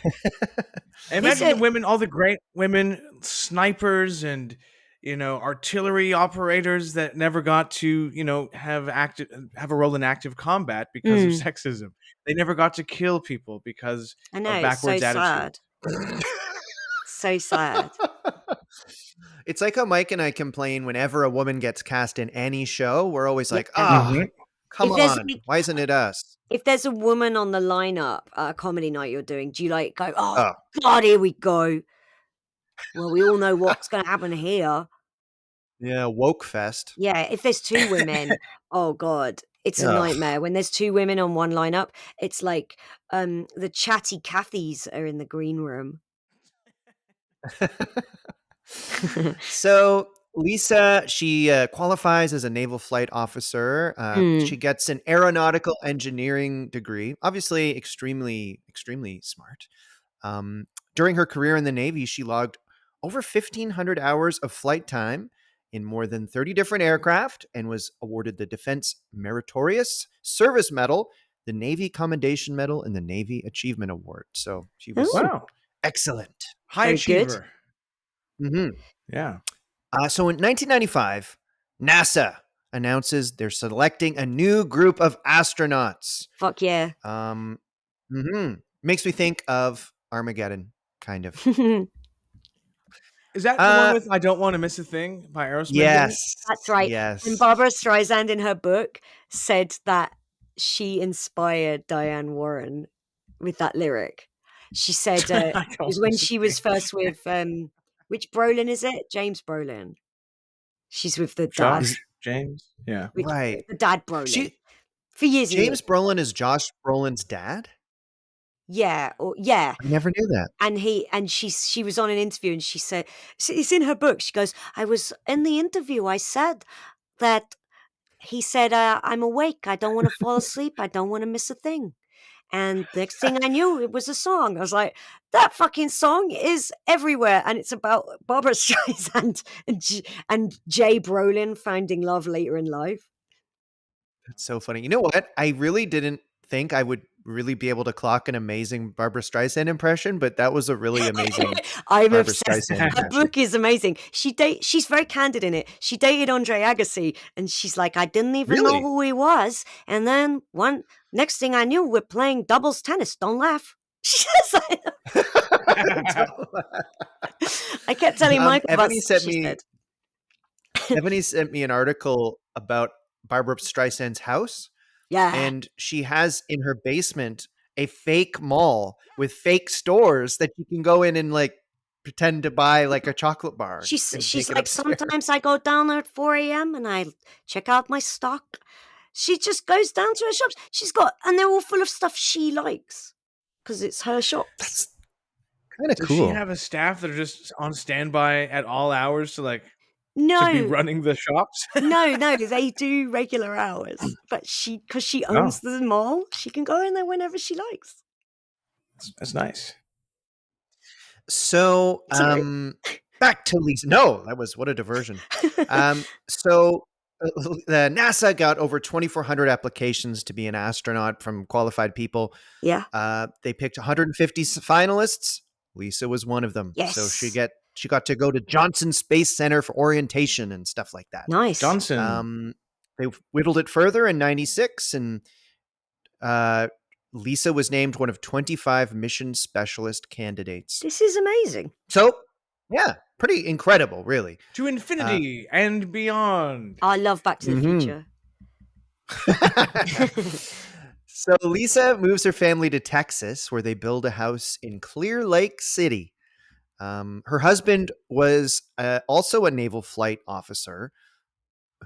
This Imagine the women, all the great women, snipers and artillery operators that never got to have a role in active combat because of Mm, sexism. They never got to kill people because I know, of it's so backwards attitudes. sad. So sad. It's like how Mike and I complain whenever a woman gets cast in any show. We're always like, Yeah. Mhm. come If there's on. Why isn't it us? if there's a woman on the lineup at a comedy night you're doing, do you, like, go, "Oh Oh, god, here we go. Well, we all know what's gonna happen here." yeah. Woke fest. Yeah, if there's 2 women, oh god, it's a Ugh. nightmare. When there's 2 women on one lineup, it's like, the chatty Cathys are in the green room. So Lisa, she qualifies as a naval flight officer. She Mm, gets an aeronautical engineering degree. Obviously, extremely, extremely smart. During her career in the Navy, she logged over 1,500 hours of flight time in more than 30 different aircraft and was awarded the Defense Meritorious Service Medal, the Navy Commendation Medal, and the Navy Achievement Award. So she was Oh, Wow. excellent. High Very good. achiever. hmm Yeah. So in 1995, NASA announces they're selecting a new group of astronauts. fuck yeah. Makes me think of Armageddon, kind of. Is that the one with I Don't Want to Miss a Thing by Aerosmith? Yes. That's right. Yes. And Barbara Streisand in her book said that she inspired Diane Warren with that lyric. She said I it don't was when miss a she was thing. first with which Brolin is it? James Brolin. She's with the dad. Josh, James? Yeah. Right. The dad Brolin. She, For years and James years. Brolin is Josh Brolin's dad? Yeah. Yeah. I never knew that. And she was on an interview and she said, it's in her book. She goes, I was in the interview. I said that he said, I'm awake. I don't want to fall asleep. I don't want to miss a thing. And the next thing I knew, it was a song. I was like, that fucking song is everywhere. And it's about Barbara Streisand and Jay Brolin finding love later in life. That's so funny. You know what? I really didn't think I would really be able to clock an amazing Barbara Streisand impression, but that was a really amazing I'm Barbara obsessed. Streisand Her impression. book is amazing. She's very candid in it. She dated Andre Agassi, and she's like, I didn't even know Really? who he was. And then next thing I knew, we're playing doubles tennis. Don't laugh. She's like, I kept telling Michael about Ebony sent she me said. Ebony sent me an article about Barbara Streisand's house, Yeah. and she has in her basement a fake mall with fake stores that you can go in and like pretend to buy like a chocolate bar. She's and like, take it upstairs. sometimes I go down there at 4 a.m. and I check out my stock. She just goes down to her shops. And they're all full of stuff she likes because it's her shops. That's kind of Does cool. she have a staff that are just on standby at all hours to be No, running the shops? no, they do regular hours, but because she owns the mall, she can go in there whenever she likes. That's nice. So, Sorry. back to Lisa. No, what a diversion. So the NASA got over 2,400 applications to be an astronaut from qualified people. Yeah. They picked 150 finalists. Lisa was one of them. So Yes. she got to go to Johnson Space Center for orientation and stuff like that. Nice. Johnson. They whittled it further in 96, and Lisa was named one of 25 mission specialist candidates. This is amazing. So, yeah, pretty incredible, really. To infinity and beyond. I love Back to the Future. So Lisa moves her family to Texas, where they build a house in Clear Lake City. Her husband was also a naval flight officer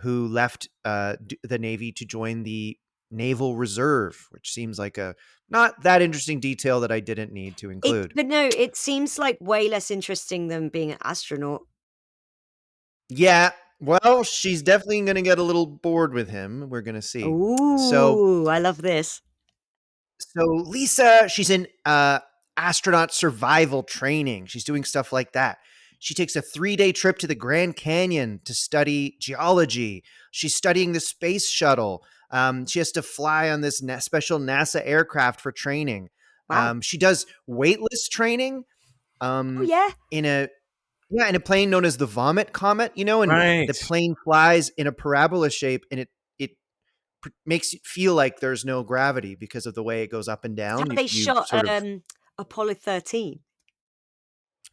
who left the Navy to join the Naval Reserve, which seems like a not that interesting detail that I didn't need to include. But no, it seems like way less interesting than being an astronaut. Yeah, well, she's definitely going to get a little bored with him. We're going to see. Ooh, I love this. So Lisa, she's in astronaut survival training. She's doing stuff like that. She takes a 3-day trip to the Grand Canyon to study geology. She's studying the space shuttle. She has to fly on this special NASA aircraft for training. Wow. She does weightless training. Oh, yeah. In a plane known as the Vomit Comet, and Right. the plane flies in a parabola shape, and it makes it feel like there's no gravity because of the way it goes up and down. How they shot sort of- Apollo 13.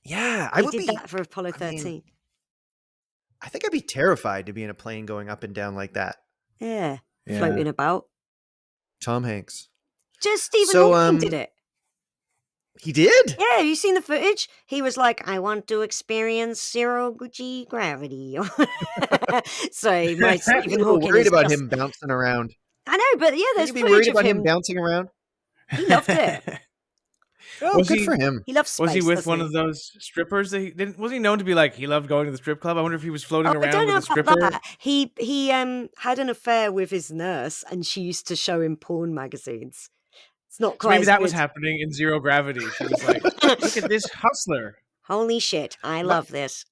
yeah, They did that for Apollo 13. I think I'd be terrified to be in a plane going up and down like that. Yeah. Yeah. Floating about. Tom Hanks. Just Stephen So, Hawking did it. He did? Yeah, have you seen the footage? He was like, I want to experience zero-G gravity. So my I'm Stephen a little Hawking worried is about just- him bouncing around. I know, but yeah, there's You'd be footage worried of about him him. bouncing around? He loved it. Oh, Was good he- for him. He loves space. Was he with doesn't one he? of those strippers that he didn't? Was he known to be like he loved going to the strip club? I wonder if he was floating I around don't know with a about stripper. that. He had an affair with his nurse, and she used to show him porn magazines. It's not So quite. maybe as that was good. happening in Zero Gravity. She was like, "Look at this hustler." Holy shit! I love this.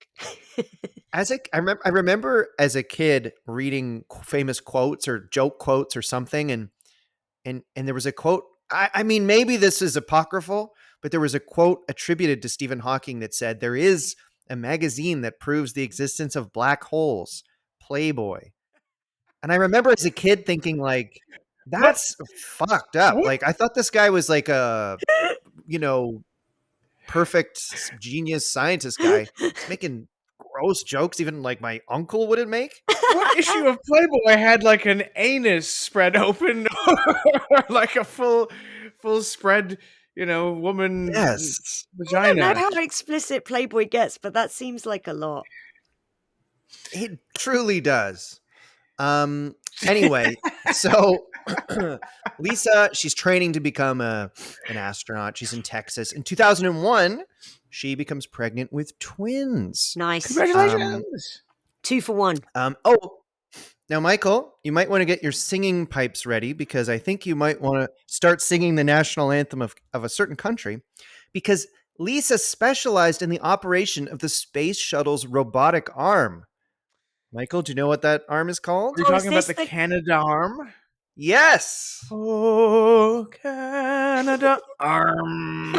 I remember as a kid reading famous quotes or joke quotes or something, and there was a quote. I mean, maybe this is apocryphal, but there was a quote attributed to Stephen Hawking that said, "There is a magazine that proves the existence of black holes, Playboy." And I remember as a kid thinking, like, What? that's fucked up. What? Like, I thought this guy was like a, you know, perfect genius scientist guy. He's making gross jokes, even like my uncle wouldn't make. What issue of Playboy had like an anus spread open or like a full spread, woman Yes. I don't know vagina? how explicit Playboy gets, but that seems like a lot. It truly does. Anyway, so Lisa, she's training to become an astronaut. She's in Texas. In 2001, she becomes pregnant with twins. Nice. Congratulations. 2 for 1. Oh, now, Michael, you might want to get your singing pipes ready because I think you might want to start singing the national anthem of a certain country, because Lisa specialized in the operation of the space shuttle's robotic arm. Michael, do you know what that arm is called? Are you Oh, is talking about this the the- Canadarm? Yes. Oh, Canada arm.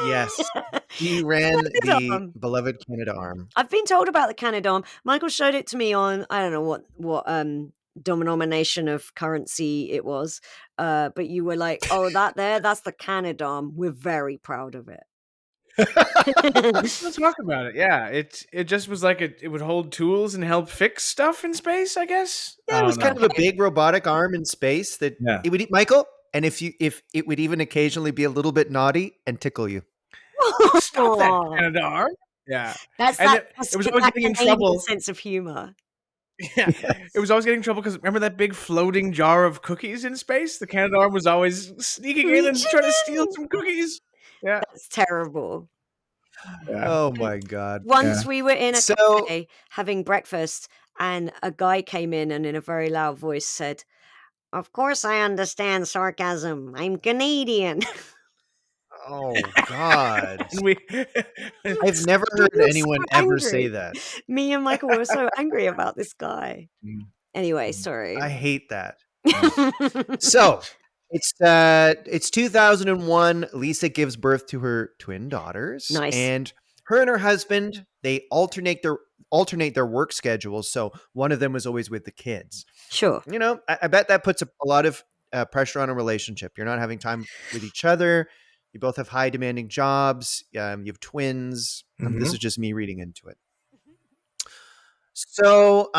Yes. He ran the Canadarm. beloved Canada arm. I've been told about the Canadarm. Michael showed it to me on, I don't know what denomination of currency it was. But you were like, "Oh, that's the Canadarm. We're very proud of it." Let's talk about it. Yeah, it just was like it would hold tools and help fix stuff in space, I guess. Yeah, it was kind of a big robotic arm in space that Yeah. it would eat Michael, and if it would even occasionally be a little bit naughty and tickle you. Stop that Aw. Canadarm. Yeah. That's And that it was always getting in Canadian trouble. sense of humor. Yeah. Yes. It was always getting in trouble because remember that big floating jar of cookies in space? The Canadarm was always sneaking in and Reaching trying to steal in. some cookies. Yeah. That's terrible. Yeah. Oh my God. Once we were in a So- cafe having breakfast, and a guy came in and in a very loud voice said, "Of course I understand sarcasm. I'm Canadian." Oh God. And we I've never He heard was anyone so ever say angry. that. Me and Michael were so angry about this guy. Mm. Anyway, sorry. I hate that. So it's 2001. Lisa gives birth to her twin daughters. Nice. And her and her husband, they alternate their work schedules. So one of them was always with the kids. Sure. You know, I bet that puts a lot of pressure on a relationship. You're not having time with each other. You both have high demanding jobs. You have twins. This is just me reading into it. So,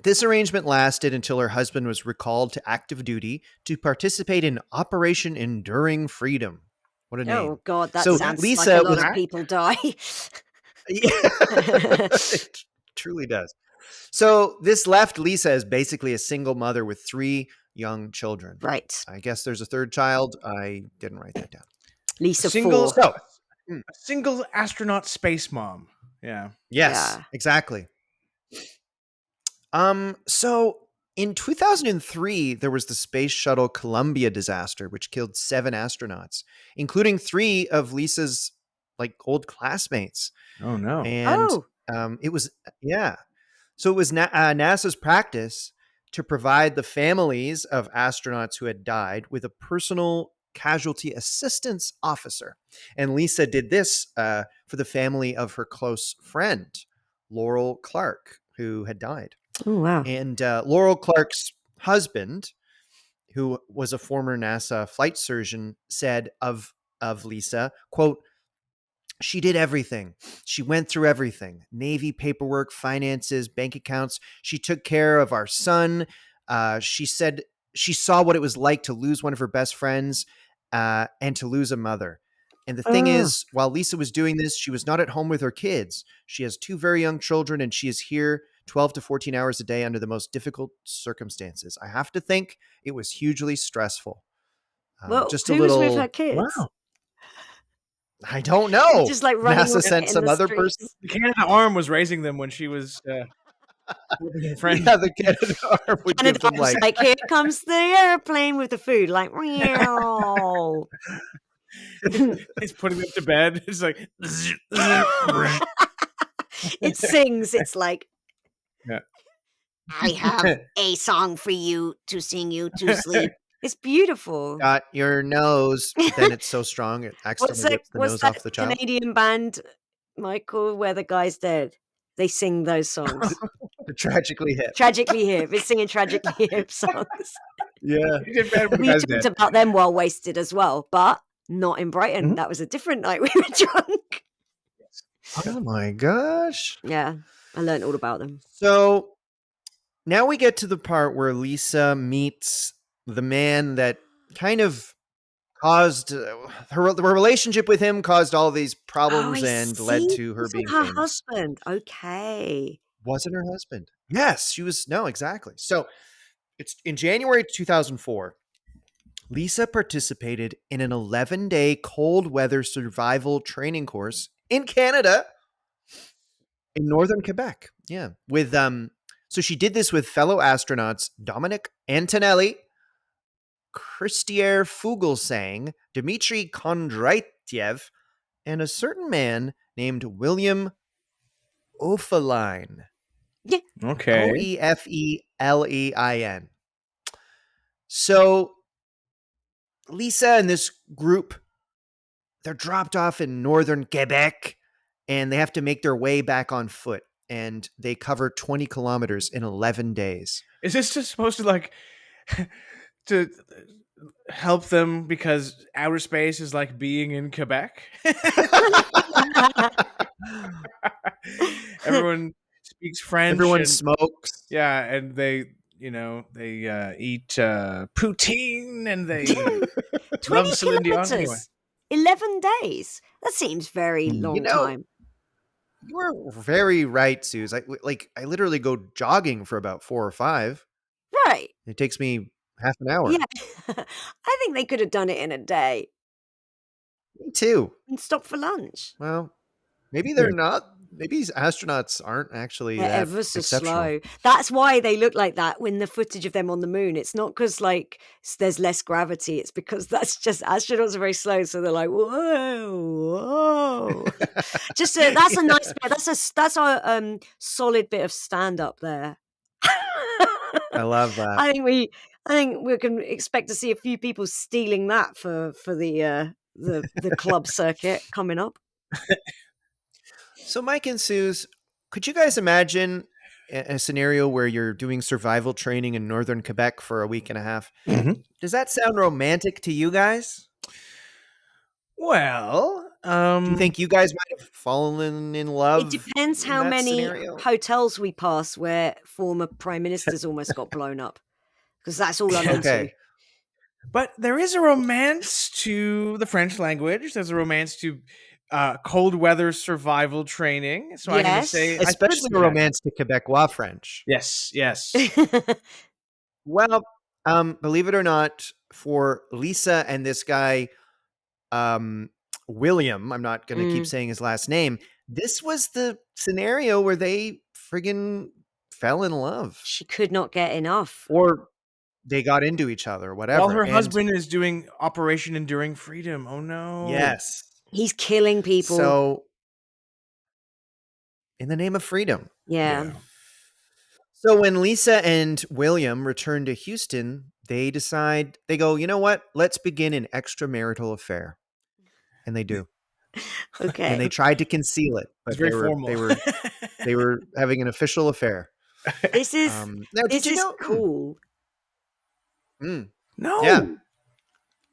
this arrangement lasted until her husband was recalled to active duty to participate in Operation Enduring Freedom. What a name. Oh God, that So sounds Lisa like a lot was- of people die. Yeah, it truly does. So this left Lisa as basically a single mother with 3 young children. Right. I guess there's a third child. I didn't write that down. Lisa single 4. So, a single astronaut space mom. Yeah. yes, Yeah. exactly. So in 2003, there was the Space Shuttle Columbia disaster, which killed 7 astronauts, including 3 of Lisa's old classmates. Oh no. And it was, yeah. So it was NASA's practice to provide the families of astronauts who had died with a personal casualty assistance officer. And Lisa did this for the family of her close friend, Laurel Clark, who had died. Oh wow. And Laurel Clark's husband, who was a former NASA flight surgeon, said of Lisa, quote, "She did everything. She went through everything. Navy paperwork, finances, bank accounts. She took care of our son. She said she saw what it was like to lose one of her best friends and to lose a mother. And the thing is, while Lisa was doing this, she was not at home with her kids. She has 2 very young children, and she is here 12 to 14 hours a day under the most difficult circumstances. I have to think it was hugely stressful." Well, Just a who little. was with her kids? Wow. I don't know. Just like running NASA around sent in some the other streets. person. The Canadarm was raising them when she was with her friend. Yeah, the Canadarm would And give them it's like, here comes the airplane with the food, like, meow. He's putting them to bed. It's like, It sings. It's like, yeah. I have a song for you to sing you to sleep. It's beautiful. Got your nose. But then it's so strong it accidentally rips the What's nose that off the child. Canadian band, Michael, where the guy's dead? They sing those songs. Tragically hip. Tragically Hip. It's singing Tragically Hip songs. Yeah. He did bad when We the guy's talked dead. about them while wasted as well, but not in Brighton. Mhm. That was a different night we were drunk. Oh my gosh. Yeah, I learned all about them. So now we get to the part where Lisa meets the man that kind of caused the relationship with him caused all these problems I and led see. to her Wasn't being her famous. husband. Okay. Wasn't her husband? Yes, she was. No, exactly. So it's in January 2004. Lisa participated in an 11-day cold weather survival training course in Canada, in northern Quebec. Yeah, with so she did this with fellow astronauts Dominic Antonelli, Christier Fugelsang, Dmitry Kondratyev, and a certain man named William Oefelein. Yeah. Okay. Oefelein. So Lisa and this group, they're dropped off in northern Quebec and they have to make their way back on foot. And they cover 20 kilometers in 11 days. Is this just supposed to like to help them because outer space is like being in Quebec? Everyone speaks French. Everyone and, smokes. yeah, and they eat poutine and they 20 love Celine Dion. Anyway. kilometers. 11 days. That seems very long You know, time. You were very right, Sooz. I literally go jogging for about 4 or 5. Right. It takes me half an hour. Yeah. I think they could have done it in a day Me too. and stopped for lunch. Well, maybe they're not. Maybe astronauts aren't actually They're that ever so exceptional. slow. That's why they look like that when the footage of them on the moon. It's not because like there's less gravity. It's because that's just astronauts are very slow, so they're like whoa. Just that's a nice bit. That's a solid bit of stand up there. I love that. I think we can expect to see a few people stealing that for the club circuit coming up. So, Mike and Sooz, could you guys imagine a scenario where you're doing survival training in northern Quebec for a week and a half? Mhm. Does that sound romantic to you guys? Well, Do you think you guys might have fallen in love? It depends in how that many scenario? hotels we pass where former prime ministers almost got blown up, because that's all I'm into. Okay. but there is a romance to the French language. There's a romance to cold weather survival training. So I'm going to Yes. say, I could Especially see a that. romance to Quebecois French. Yes, yes. Well, believe it or not, for Lisa and this guy, William, I'm not going to keep saying his last name. This was the scenario where they friggin' fell in love, She could not get enough. or they got into each other, whatever. While her And husband is doing Operation Enduring Freedom. Oh no. yes, He's killing people. so in the name of freedom. yeah. So when Lisa and William return to Houston, they go, you know what? Let's begin an extramarital affair. And they do. Okay. And they tried to conceal it, but It's very formal. they were having an official affair. This is Now, did you know? cool. No. Yeah.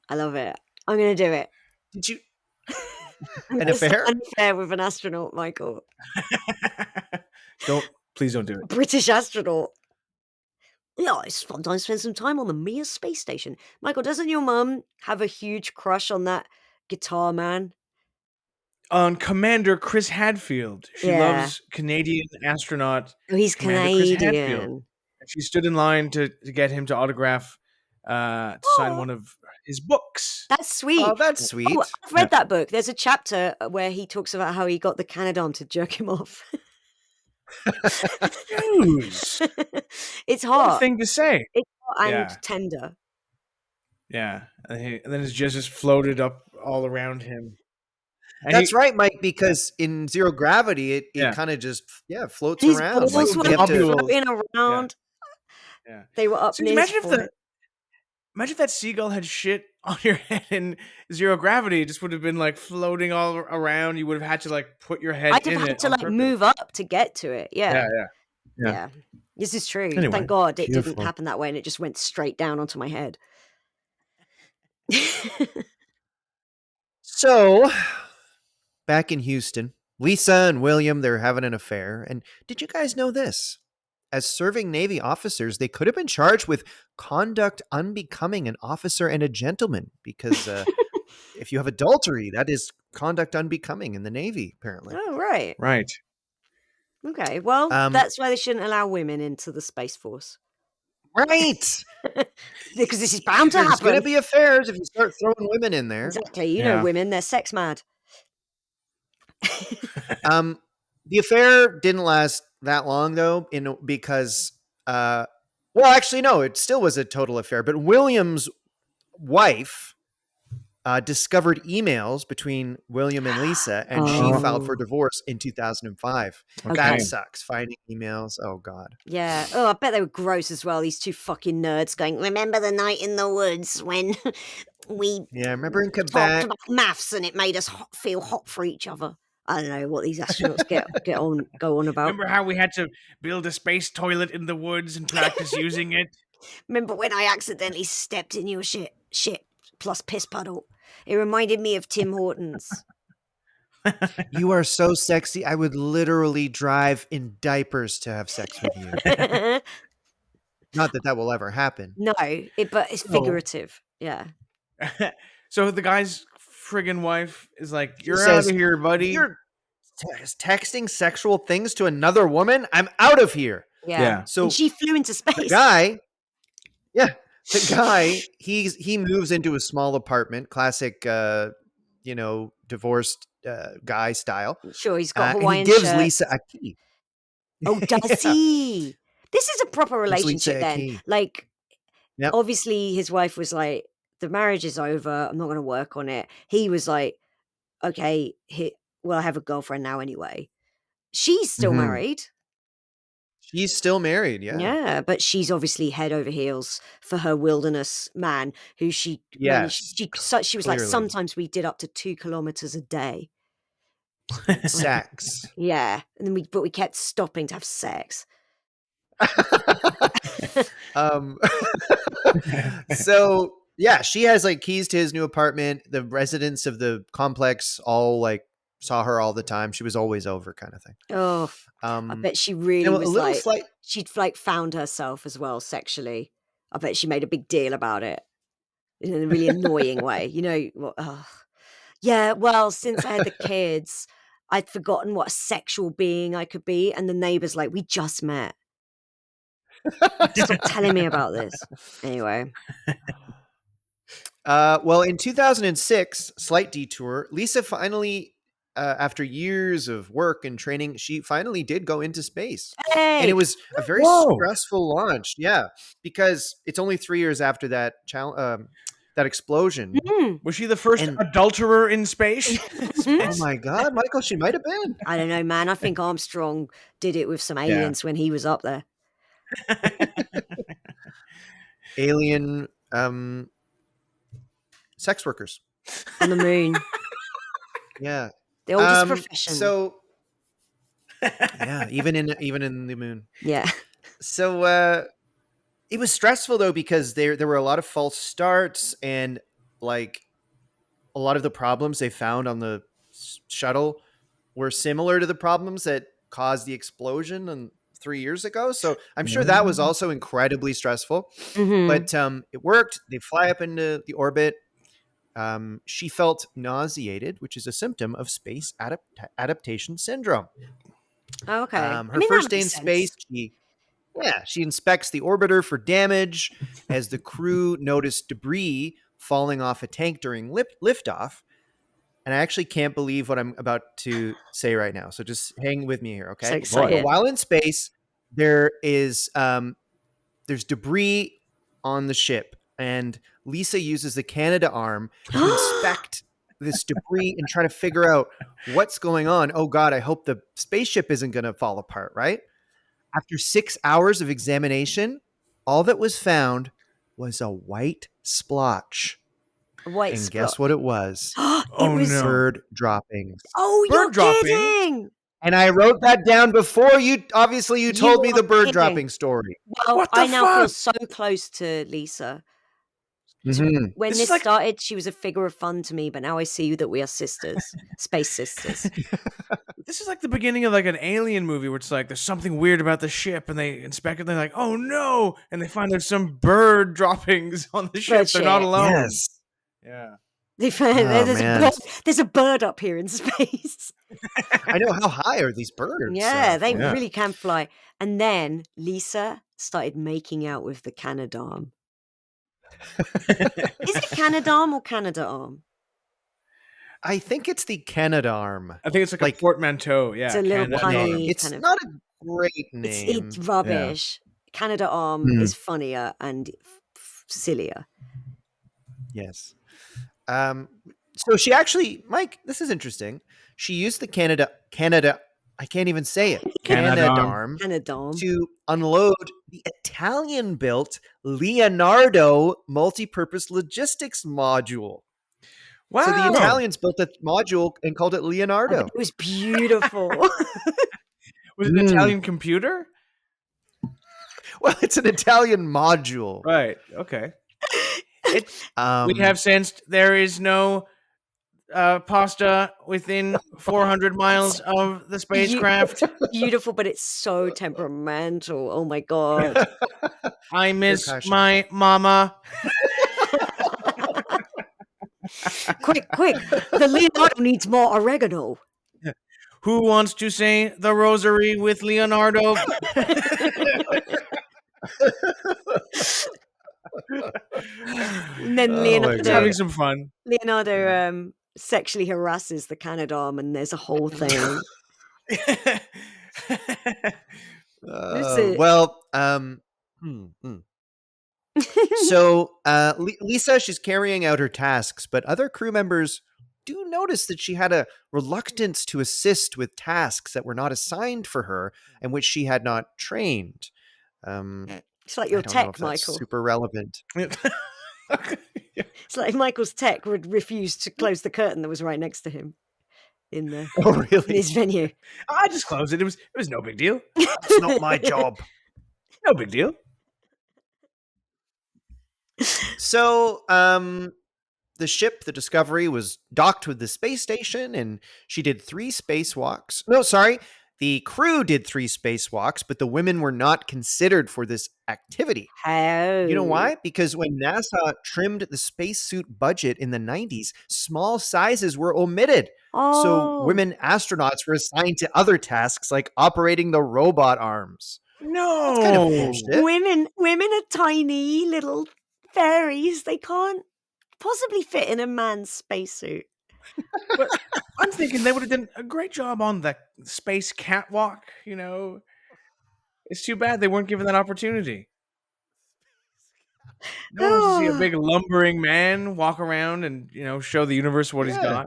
I love it. I'm gonna do it. Did you? I'm An gonna start affair? an affair with an astronaut, Michael. Please don't do it. British astronaut. Yeah, I sometimes spend some time on the Mir space station. Michael, doesn't your mum have a huge crush on that guitar man? On Commander Chris Hadfield. She Yeah. loves Canadian astronaut. Oh, he's Commander Chris Hadfield. Canadian. And she stood in line to get him to autograph, to sign one of his books. That's sweet. Oh, that's sweet. Oh, I've read that book. There's a chapter where he talks about how he got the Canadan to jerk him off. News. It's What a hot. thing to say. It's hot and Yeah. tender. Yeah, and then his jizz just floated up all around him. And That's right, Mike, because in zero gravity, it Yeah. kind of just floats His around. Like balls Little were you have to. globules. floating around. Yeah. They were up So near his imagine forehead. if that seagull had shit on your head in zero gravity. It just would have been like floating all around. You would have had to like put your head I'd have in had it to on like purpose. move up to get to it. Yeah. Yeah. This is true. Anyway, Thank God it didn't beautiful. happen that way and it just went straight down onto my head. So, back in Houston, Lisa and William, they're having an affair. And did you guys know this? As serving Navy officers, they could have been charged with conduct unbecoming an officer and a gentleman because if you have adultery, that is conduct unbecoming in the Navy, apparently. Oh, right. Right. Okay. Well, that's why they shouldn't allow women into the Space Force. Right. Because this is bound to There's happen. going to be affairs if you start throwing women in there. Exactly. You know women, they're sex mad. The affair didn't last that long, though, because, well, actually, no, it still was a total affair. But William's wife discovered emails between William and Lisa, and she filed for divorce in 2005. Okay. That sucks, finding emails. Oh, God. Yeah. Oh, I bet they were gross as well, these two fucking nerds going, remember the night in the woods when we remember in talked Quebec about maths and it made us feel hot for each other. I don't know what these astronauts go on about. Remember how we had to build a space toilet in the woods and practice using it? Remember when I accidentally stepped in your shit plus piss puddle? It reminded me of Tim Hortons. You are so sexy. I would literally drive in diapers to have sex with you. Not that will ever happen. No, but it's figurative. Yeah. So the guy's friggin' wife is like, "You're out of here, buddy. You're texting sexual things to another woman. I'm out of here." Yeah. So and she flew into space. The guy, he moves into a small apartment, classic, divorced guy style. Sure, he's got and Hawaiian he gives shirts. Lisa a key. Oh, does he? This is a proper relationship then. Key. Like, obviously his wife was like, the marriage is over. I'm not going to work on it. He was like, okay, I have a girlfriend now anyway. She's still married. She's still married, yeah. Yeah, but she's obviously head over heels for her wilderness man who she was like, sometimes we did up to 2 kilometers a day. Sex. Yeah. And then we kept stopping to have sex. So yeah, she has like keys to his new apartment. The residents of the complex all like saw her all the time. She was always over, kind of thing. Oh, I bet she really was she'd like found herself as well sexually. I bet she made a big deal about it in a really annoying way. You know what? Yeah, well, since I had the kids, I'd forgotten what a sexual being I could be, and the neighbors like, we just met. Stop telling me about this. Anyway. Well, in 2006, slight detour, Lisa finally, after years of work and training, she finally did go into space. Hey! And it was a very stressful launch. Yeah, because it's only 3 years after that that explosion. Was she the first adulterer in space? Oh my God, Michael, she might have been. I don't know, man. I think Armstrong did it with some aliens when he was up there. Alien sex workers on the moon. Yeah, the oldest profession. So yeah, even in the moon. Yeah. So it was stressful though because there were a lot of false starts and like a lot of the problems they found on the shuttle were similar to the problems that caused the explosion 3 years ago. So I'm sure that was also incredibly stressful. But it worked. They fly up into the orbit. She felt nauseated, which is a symptom of space adaptation syndrome. Oh, okay. Her first day in space, she inspects the orbiter for damage as the crew noticed debris falling off a tank during liftoff. And I actually can't believe what I'm about to say right now. So just hang with me here, okay? So excited. While in space, there is there's debris on the ship. and Lisa uses the Canadarm to inspect this debris and try to figure out what's going on. Oh God, I hope the spaceship isn't going to fall apart, right? After 6 hours of examination, all that was found was a white splotch. A white And splotch. guess what it was? It Oh, was no. Bird droppings. Oh, Bird you're droppings? kidding. And I wrote that down before you. Obviously, you told me are the bird kidding. dropping story. Well, What the I now feel fuck? so close to Lisa. Mhm. When This this is like- started, she was a figure of fun to me, but now I see that we are sisters, space sisters. This is like the beginning of like an alien movie where it's like there's something weird about the ship and they inspect it. They're like, oh no, and they find there's some bird droppings on the ship. They're not shit. alone. Yes. Yeah. They found Oh, there's man. a bird. There's a bird up here in space. I know. How high are these birds? Yeah, they Yeah. really can fly. And then Lisa started making out with the Canadarm. Is it Canadarm or Canada-arm? I think it's the Canadarm. I think it's like a portmanteau. Yeah. It's a little Canada. punny It's kind of. not a great name. It's rubbish. Canada-arm Hmm. is funnier and sillier. Yes. So she actually, Mike, this is interesting. She used the Canada, I can't even say it, Canadarm. Canadarm. to unload the Italian-built Leonardo multi-purpose logistics module. Wow. So the Italians built a module and called it Oh, Leonardo. but it was beautiful. Was it an Italian computer? Well, it's an Italian module. Right. Okay. Um, We have sensed there is no pasta within 400 miles of the spacecraft. Beautiful, but it's so temperamental. Oh my god. I miss passionate. my mama. Quick, the Leonardo needs more oregano. Who wants to say the rosary with Leonardo? And then Oh my Leonardo, God. Having some fun. Leonardo sexually harasses the Canadarm, and there's a whole thing. So Lisa, she's carrying out her tasks, but other crew members do notice that she had a reluctance to assist with tasks that were not assigned for her and which she had not trained. It's like I your don't know tech, if that's Michael. super relevant. It's like Michael's tech would refuse to close the curtain that was right next to him in Oh, in really? his venue. I just closed it. It was no big deal. It's not my job. No big deal. So, the ship, the Discovery, was docked with the space station, and she did 3 spacewalks. No, sorry. The crew did 3 spacewalks, but the women were not considered for this activity. Oh. You know why? Because when NASA trimmed the spacesuit budget in the 90s, small sizes were omitted. So Oh. women astronauts were assigned to other tasks like operating the robot arms. No. That's kind of bullshit. Women are tiny little fairies. They can't possibly fit in a man's spacesuit. But I'm thinking they would have done a great job on the space catwalk, you know. It's too bad they weren't given that opportunity. No one wants to see a big lumbering man walk around and, you know, show the universe what he's Yeah. got.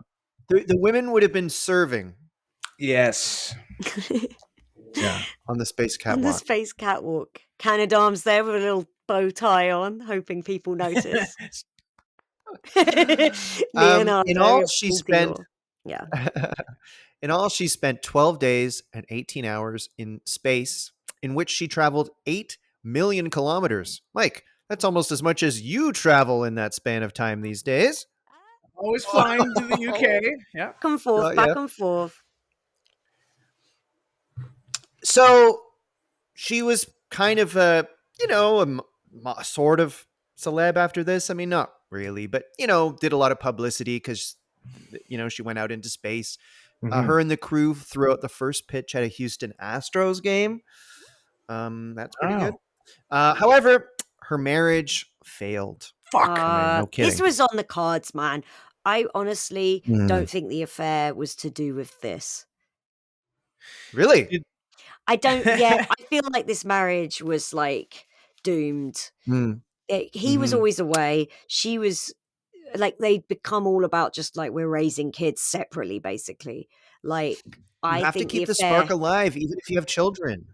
The women would have been serving Yes. Yeah. on the space On the catwalk. space catwalk. Canadarm's there with a little bow tie on, hoping people notice. Leonardo. In all, with she full spent Dior. Yeah. in all, she spent 12 days and 18 hours in space, in which she traveled 8 million kilometers. Mike, that's almost as much as you travel in that span of time these days. Always flying to the UK. Yeah. Back and forth, back and forth. So she was kind of a sort of celeb after this. I mean, not really, but, did a lot of publicity because, she went out into space. Her and the crew threw out the first pitch at a Houston Astros game. That's pretty good. However, her marriage failed. Fuck. I mean, no kidding. This was on the cards, man. I honestly don't think the affair was to do with this. Really? I don't. Yeah, I feel like this marriage was like doomed. He was always away. She was like, they'd become all about just like, we're raising kids separately, basically. Like, You I have to think the keep the spark affair, alive, even if you have children.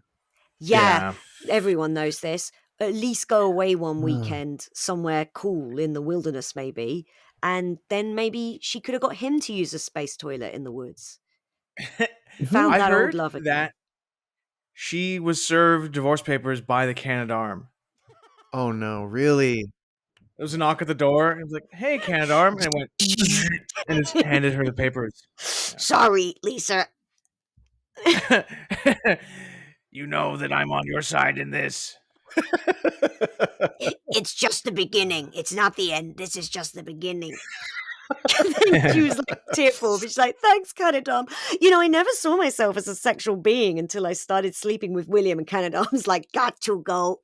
yeah, Yeah. everyone knows this. At least go away one Ugh. weekend somewhere cool in the wilderness, maybe. And then maybe she could have got him to use a space toilet in the woods. Found I that old heard love again. that she was served divorce papers by the Canadarm. Oh no, really? There was a knock at the door. It was like, "Hey, Canadarm," and it went and just handed her the papers. Sorry, Lisa. You know that I'm on your side in this. It's just the beginning. It's not the end. This is just the beginning. And then she was like tearful. She's like, thanks, Canadam. I never saw myself as a sexual being until I started sleeping with William, and Canadam's like, got to go.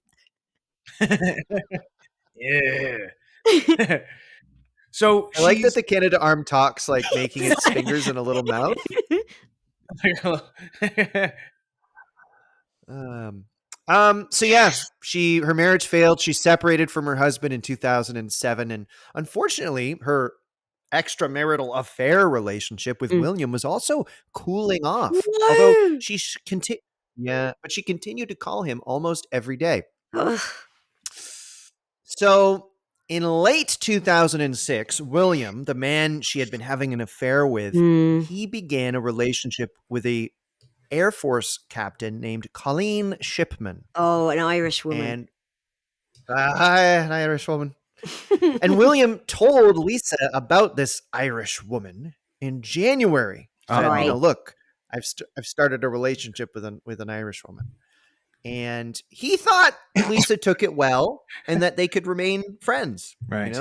Yeah. So I like that she's the Canada-Arm talks like making its fingers in a little mouth. So yeah, her marriage failed. She separated from her husband in 2007, and unfortunately, her extramarital affair relationship with William was also cooling off. Although No. but she continued to call him almost every day. Ugh. So in late 2006, William, the man she had been having an affair with, he began a relationship with a Air Force captain named Colleen Shipman. Oh, an Irish woman. And an Irish woman. And William told Lisa about this Irish woman in January. Said, Right. look, I've started a relationship with an Irish woman. And he thought Lisa took it well and that they could remain friends. Right.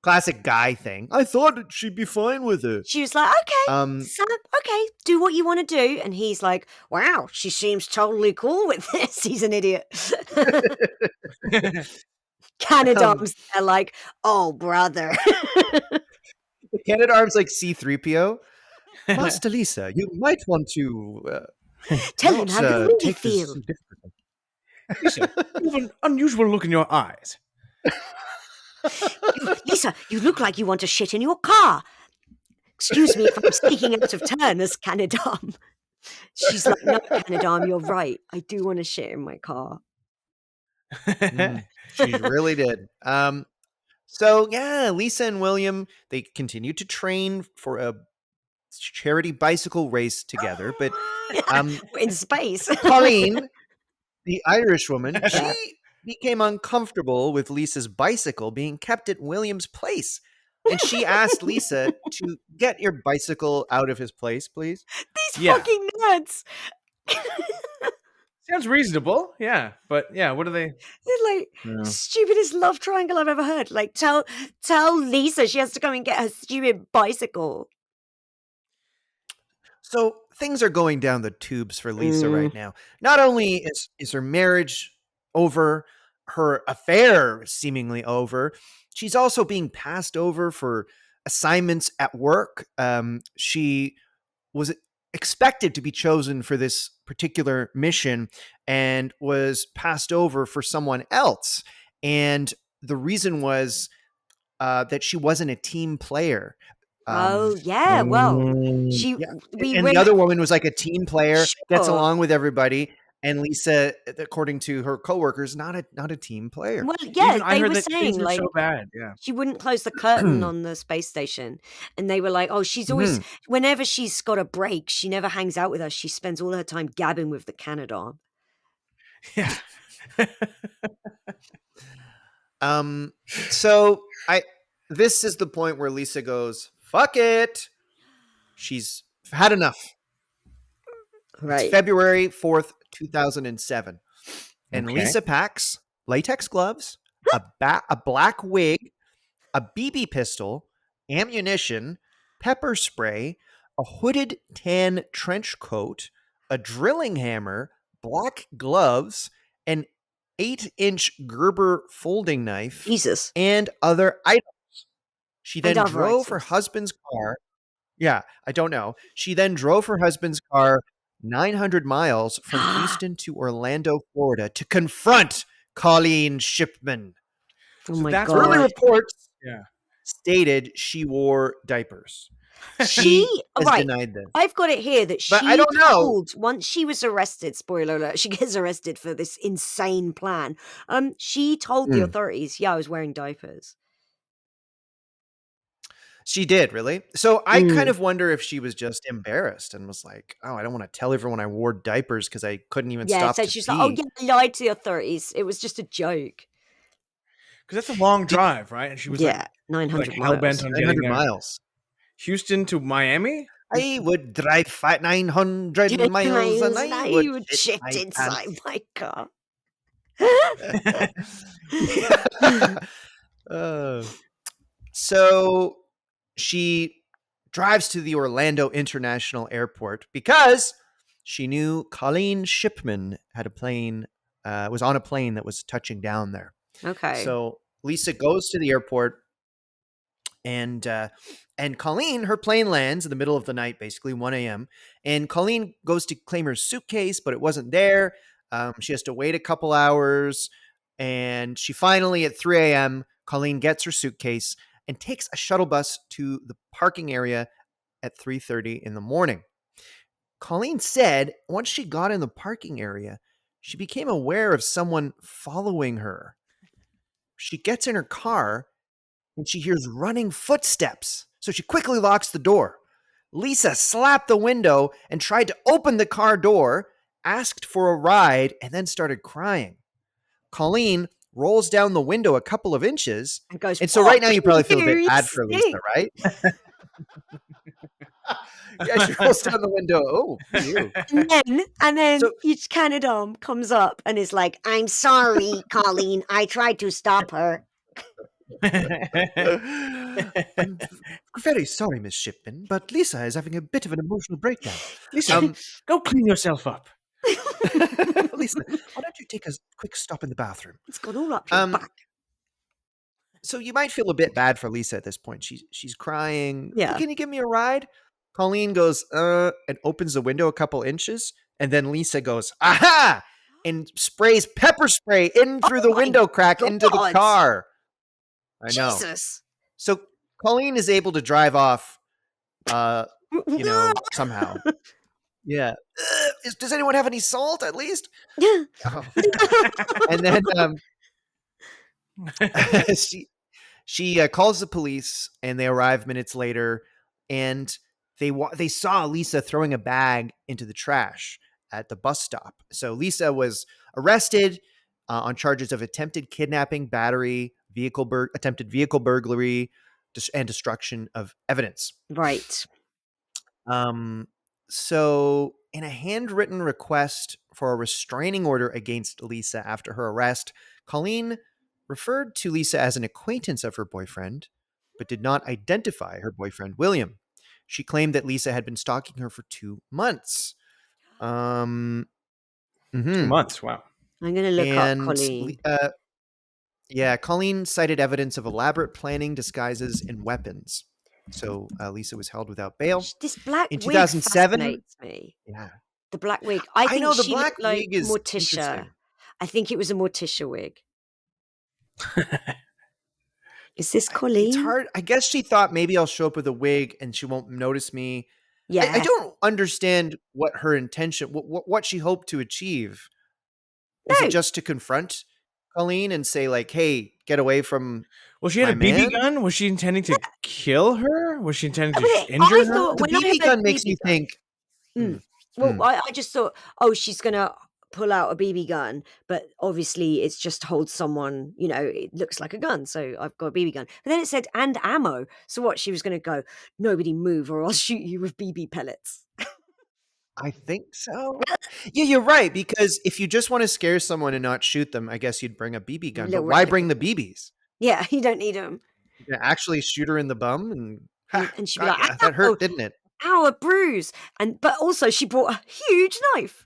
Classic guy thing. I thought she'd be fine with it. She was like, okay, son, okay, do what you want to do. And he's like, wow, she seems totally cool with this. He's an idiot. Canadams are like, oh, brother. Canada-Arm's like C-3PO. Master Lisa, you might want to tell him how you really take feel. Lisa, you have an unusual look in your eyes. Lisa, you look like you want to shit in your car. Excuse me if I'm speaking out of turn as Canadam. She's like, no, Canadam, you're right. I do want to shit in my car. She really did. So yeah, Lisa and William, they continued to train for a charity bicycle race together, but in space. Colleen, the Irish woman, she became uncomfortable with Lisa's bicycle being kept at William's place. And she asked Lisa to get your bicycle out of his place, please. These fucking nuts. Sounds reasonable. Yeah. But yeah, what are they? They're like, stupidest love triangle I've ever heard. Like, tell Lisa she has to go and get her stupid bicycle. So things are going down the tubes for Lisa right now. Not only is her marriage over, her affair seemingly over, she's also being passed over for assignments at work. She was expected to be chosen for this particular mission and was passed over for someone else. And the reason was that she wasn't a team player. Well, she. The other woman was like a team player, gets along with everybody. And Lisa, according to her coworkers, not a team player. Well, yeah, I heard were that saying things were like so bad. Yeah, she wouldn't close the curtain on the space station, and they were like, "Oh, she's always whenever she's got a break, she never hangs out with us. She spends all her time gabbing with the Canada." Yeah. So this is the point where Lisa goes, fuck it. She's had enough. Right. It's February 4th, 2007. And Lisa packs latex gloves, a black wig, a BB pistol, ammunition, pepper spray, a hooded tan trench coat, a drilling hammer, black gloves, an 8-inch Gerber folding knife, and other items. She then drove her husband's car. Yeah, I don't know. She then drove her husband's car 900 miles from Houston to Orlando, Florida to confront Colleen Shipman. Oh So my that's Early god. reports yeah. stated she wore diapers. She She has right. denied this. I've got it here that But I she don't know. told once she was arrested, spoiler alert, she gets arrested for this insane plan. She told the Hmm. authorities, yeah, I was wearing diapers. She did, really? So I kind Mm. of wonder if she was just embarrassed and was like, "Oh, I don't want to tell everyone I wore diapers because I couldn't even Yeah, stop so to she's like, oh pee." yeah, I lied to the authorities. It was just a joke. Because that's a long Did drive, right? And she was Yeah, like 900 hell bent miles. on getting 900 there. miles. Houston to Miami? I would drive 900 10 miles and miles and I I would would shit shit my inside pants. my car. Uh, so she drives to the Orlando International Airport because she knew Colleen Shipman had a plane, was on a plane that was touching down there. Okay. So Lisa goes to the airport, and Colleen, her plane lands in the middle of the night, basically 1 a.m. And Colleen goes to claim her suitcase, but it wasn't there. She has to wait a couple hours, and she finally, at 3 a.m., Colleen gets her suitcase and takes a shuttle bus to the parking area at 3:30 in the morning. Colleen said once she got in the parking area, she became aware of someone following her. She gets in her car and she hears running footsteps. So she quickly locks the door. Lisa slapped the window and tried to open the car door, asked for a ride, and then started crying. Colleen rolls down the window a couple of inches. And goes, And so what right now you can probably feel a bit you bad for Lisa, see? right? Yeah, she rolls down the window. Oh, you. And then So each Canadom comes up and is like, I'm sorry, Colleen. I tried to stop her. I'm very sorry, Miss Shipman, but Lisa is having a bit of an emotional breakdown. Lisa, go clean yourself up. Lisa, why don't you take a quick stop in the bathroom? It's got all up your Um, back. so you might feel a bit bad for Lisa at this point. She's crying. Yeah. Can you give me a ride? Colleen goes, and opens the window a couple inches, and then Lisa goes, aha! And sprays pepper spray in through Oh the my window crack into the God. car. I know. Jesus. So Colleen is able to drive off, somehow. Yeah. Does anyone have any salt at least? Oh. And then she calls the police, and they arrive minutes later, and they saw Lisa throwing a bag into the trash at the bus stop. So Lisa was arrested on charges of attempted kidnapping, battery, attempted vehicle burglary, and destruction of evidence. Right. So in a handwritten request for a restraining order against Lisa after her arrest, Colleen referred to Lisa as an acquaintance of her boyfriend, but did not identify her boyfriend, William. She claimed that Lisa had been stalking her for 2 months. 2 Mhm. months. Wow. I'm going to look up And Colleen. Colleen cited evidence of elaborate planning, disguises, and weapons. So Lisa was held without bail. This black In wig 2007, fascinates me. yeah. The black wig. I I think know the she black looked like wig is Morticia. interesting. I think it was a Morticia wig. Is this Colleen? It's hard. I guess she thought maybe I'll show up with a wig and she won't notice me. Yeah. I don't understand what her intention, what she hoped to achieve. Is No. it just to confront Colleen and say like, "Hey, get away from Well, she had my a BB man"? gun. Was she intending to kill her? Was she intending to I injure her? thought The when I BB heard gun makes BB me gun, think. well, Hmm. I just thought, oh, she's gonna pull out a BB gun, but obviously it's just to hold someone. You know, it looks like a gun, so I've got a BB gun. But then it said and ammo. So what? She was gonna go, nobody move, or I'll shoot you with BB pellets. I think so. Yeah, you're right. Because if you just want to scare someone and not shoot them, I guess you'd bring a BB gun. But Little why replica. bring the BBs? Yeah, you don't need them. You can actually shoot her in the bum and And she'd be got like, ya. That ow, hurt, didn't it? ow, a bruise. But also she brought a huge knife.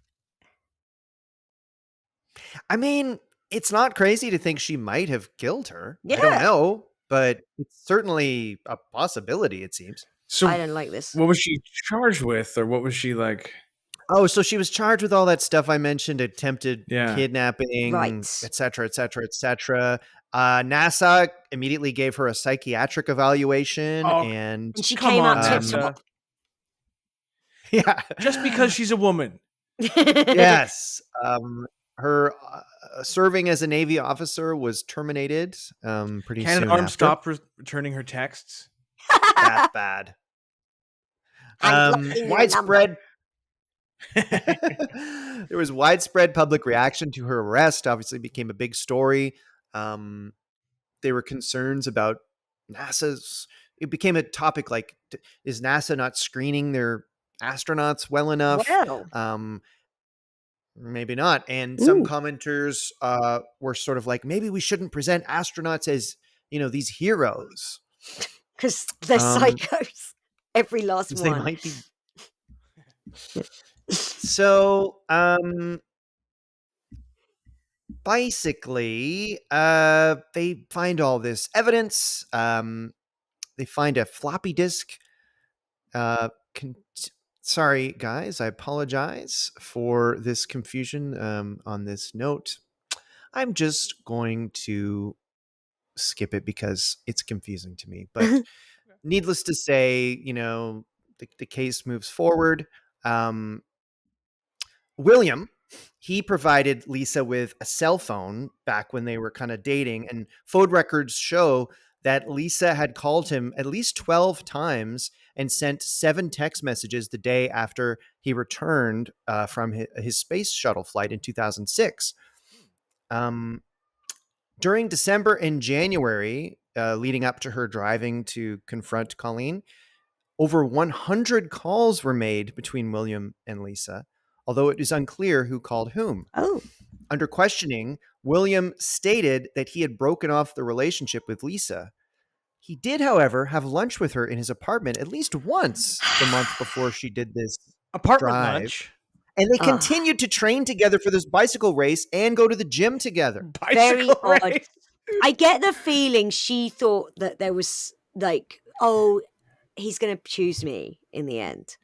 I mean, it's not crazy to think she might have killed her. I Yeah. don't know, but it's certainly a possibility, it seems. So, I don't like this. what was she charged with, or what was she like? Oh, so she was charged with all that stuff I mentioned, attempted Yeah. kidnapping, Right. et cetera, et cetera, et cetera. NASA immediately gave her a psychiatric evaluation, Oh, and And she come came on, out tip NASA. top. yeah, Just because she's a woman. yes, her serving as a Navy officer was terminated pretty soon Canadarm after. stopped returning her texts. That's bad. I'm blocking your Widespread. There was widespread public reaction to her arrest. Obviously, became a big story. There were concerns about NASA's. It became a topic like, is NASA not screening their astronauts well enough? Well, Maybe not. And some ooh, commenters were sort of like, maybe we shouldn't present astronauts as, these heroes. because they're Um, psychos. Every last they one. might be. So, basically, they find all this evidence. They find a floppy disk. Con- Sorry, guys, I apologize for this confusion on this note. I'm just going to skip it because it's confusing to me. But needless to say, the case moves forward. Um, William, he provided Lisa with a cell phone back when they were kind of dating, and phone records show that Lisa had called him at least 12 times and sent 7 text messages the day after he returned from his space shuttle flight in 2006. Um, During December and January, leading up to her driving to confront Colleen, over 100 calls were made between William and Lisa, although it is unclear who called whom. Oh, Under questioning, William stated that he had broken off the relationship with Lisa. He did, however, have lunch with her in his apartment at least once the month before she did this Apartment drive. lunch. And they Ugh. continued to train together for this bicycle race and go to the gym together. Very Bicycle odd. race. I get the feeling she thought that there was like, oh, he's going to choose me in the end.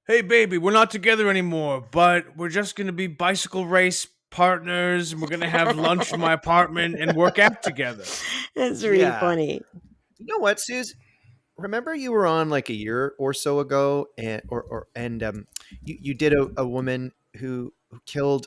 Hey, baby, we're not together anymore, but we're just going to be bicycle race partners, and we're going to have lunch in my apartment and work out together. That's really Yeah. funny. You know what, Sooz? Remember you were on like a year or so ago, and you did a woman who killed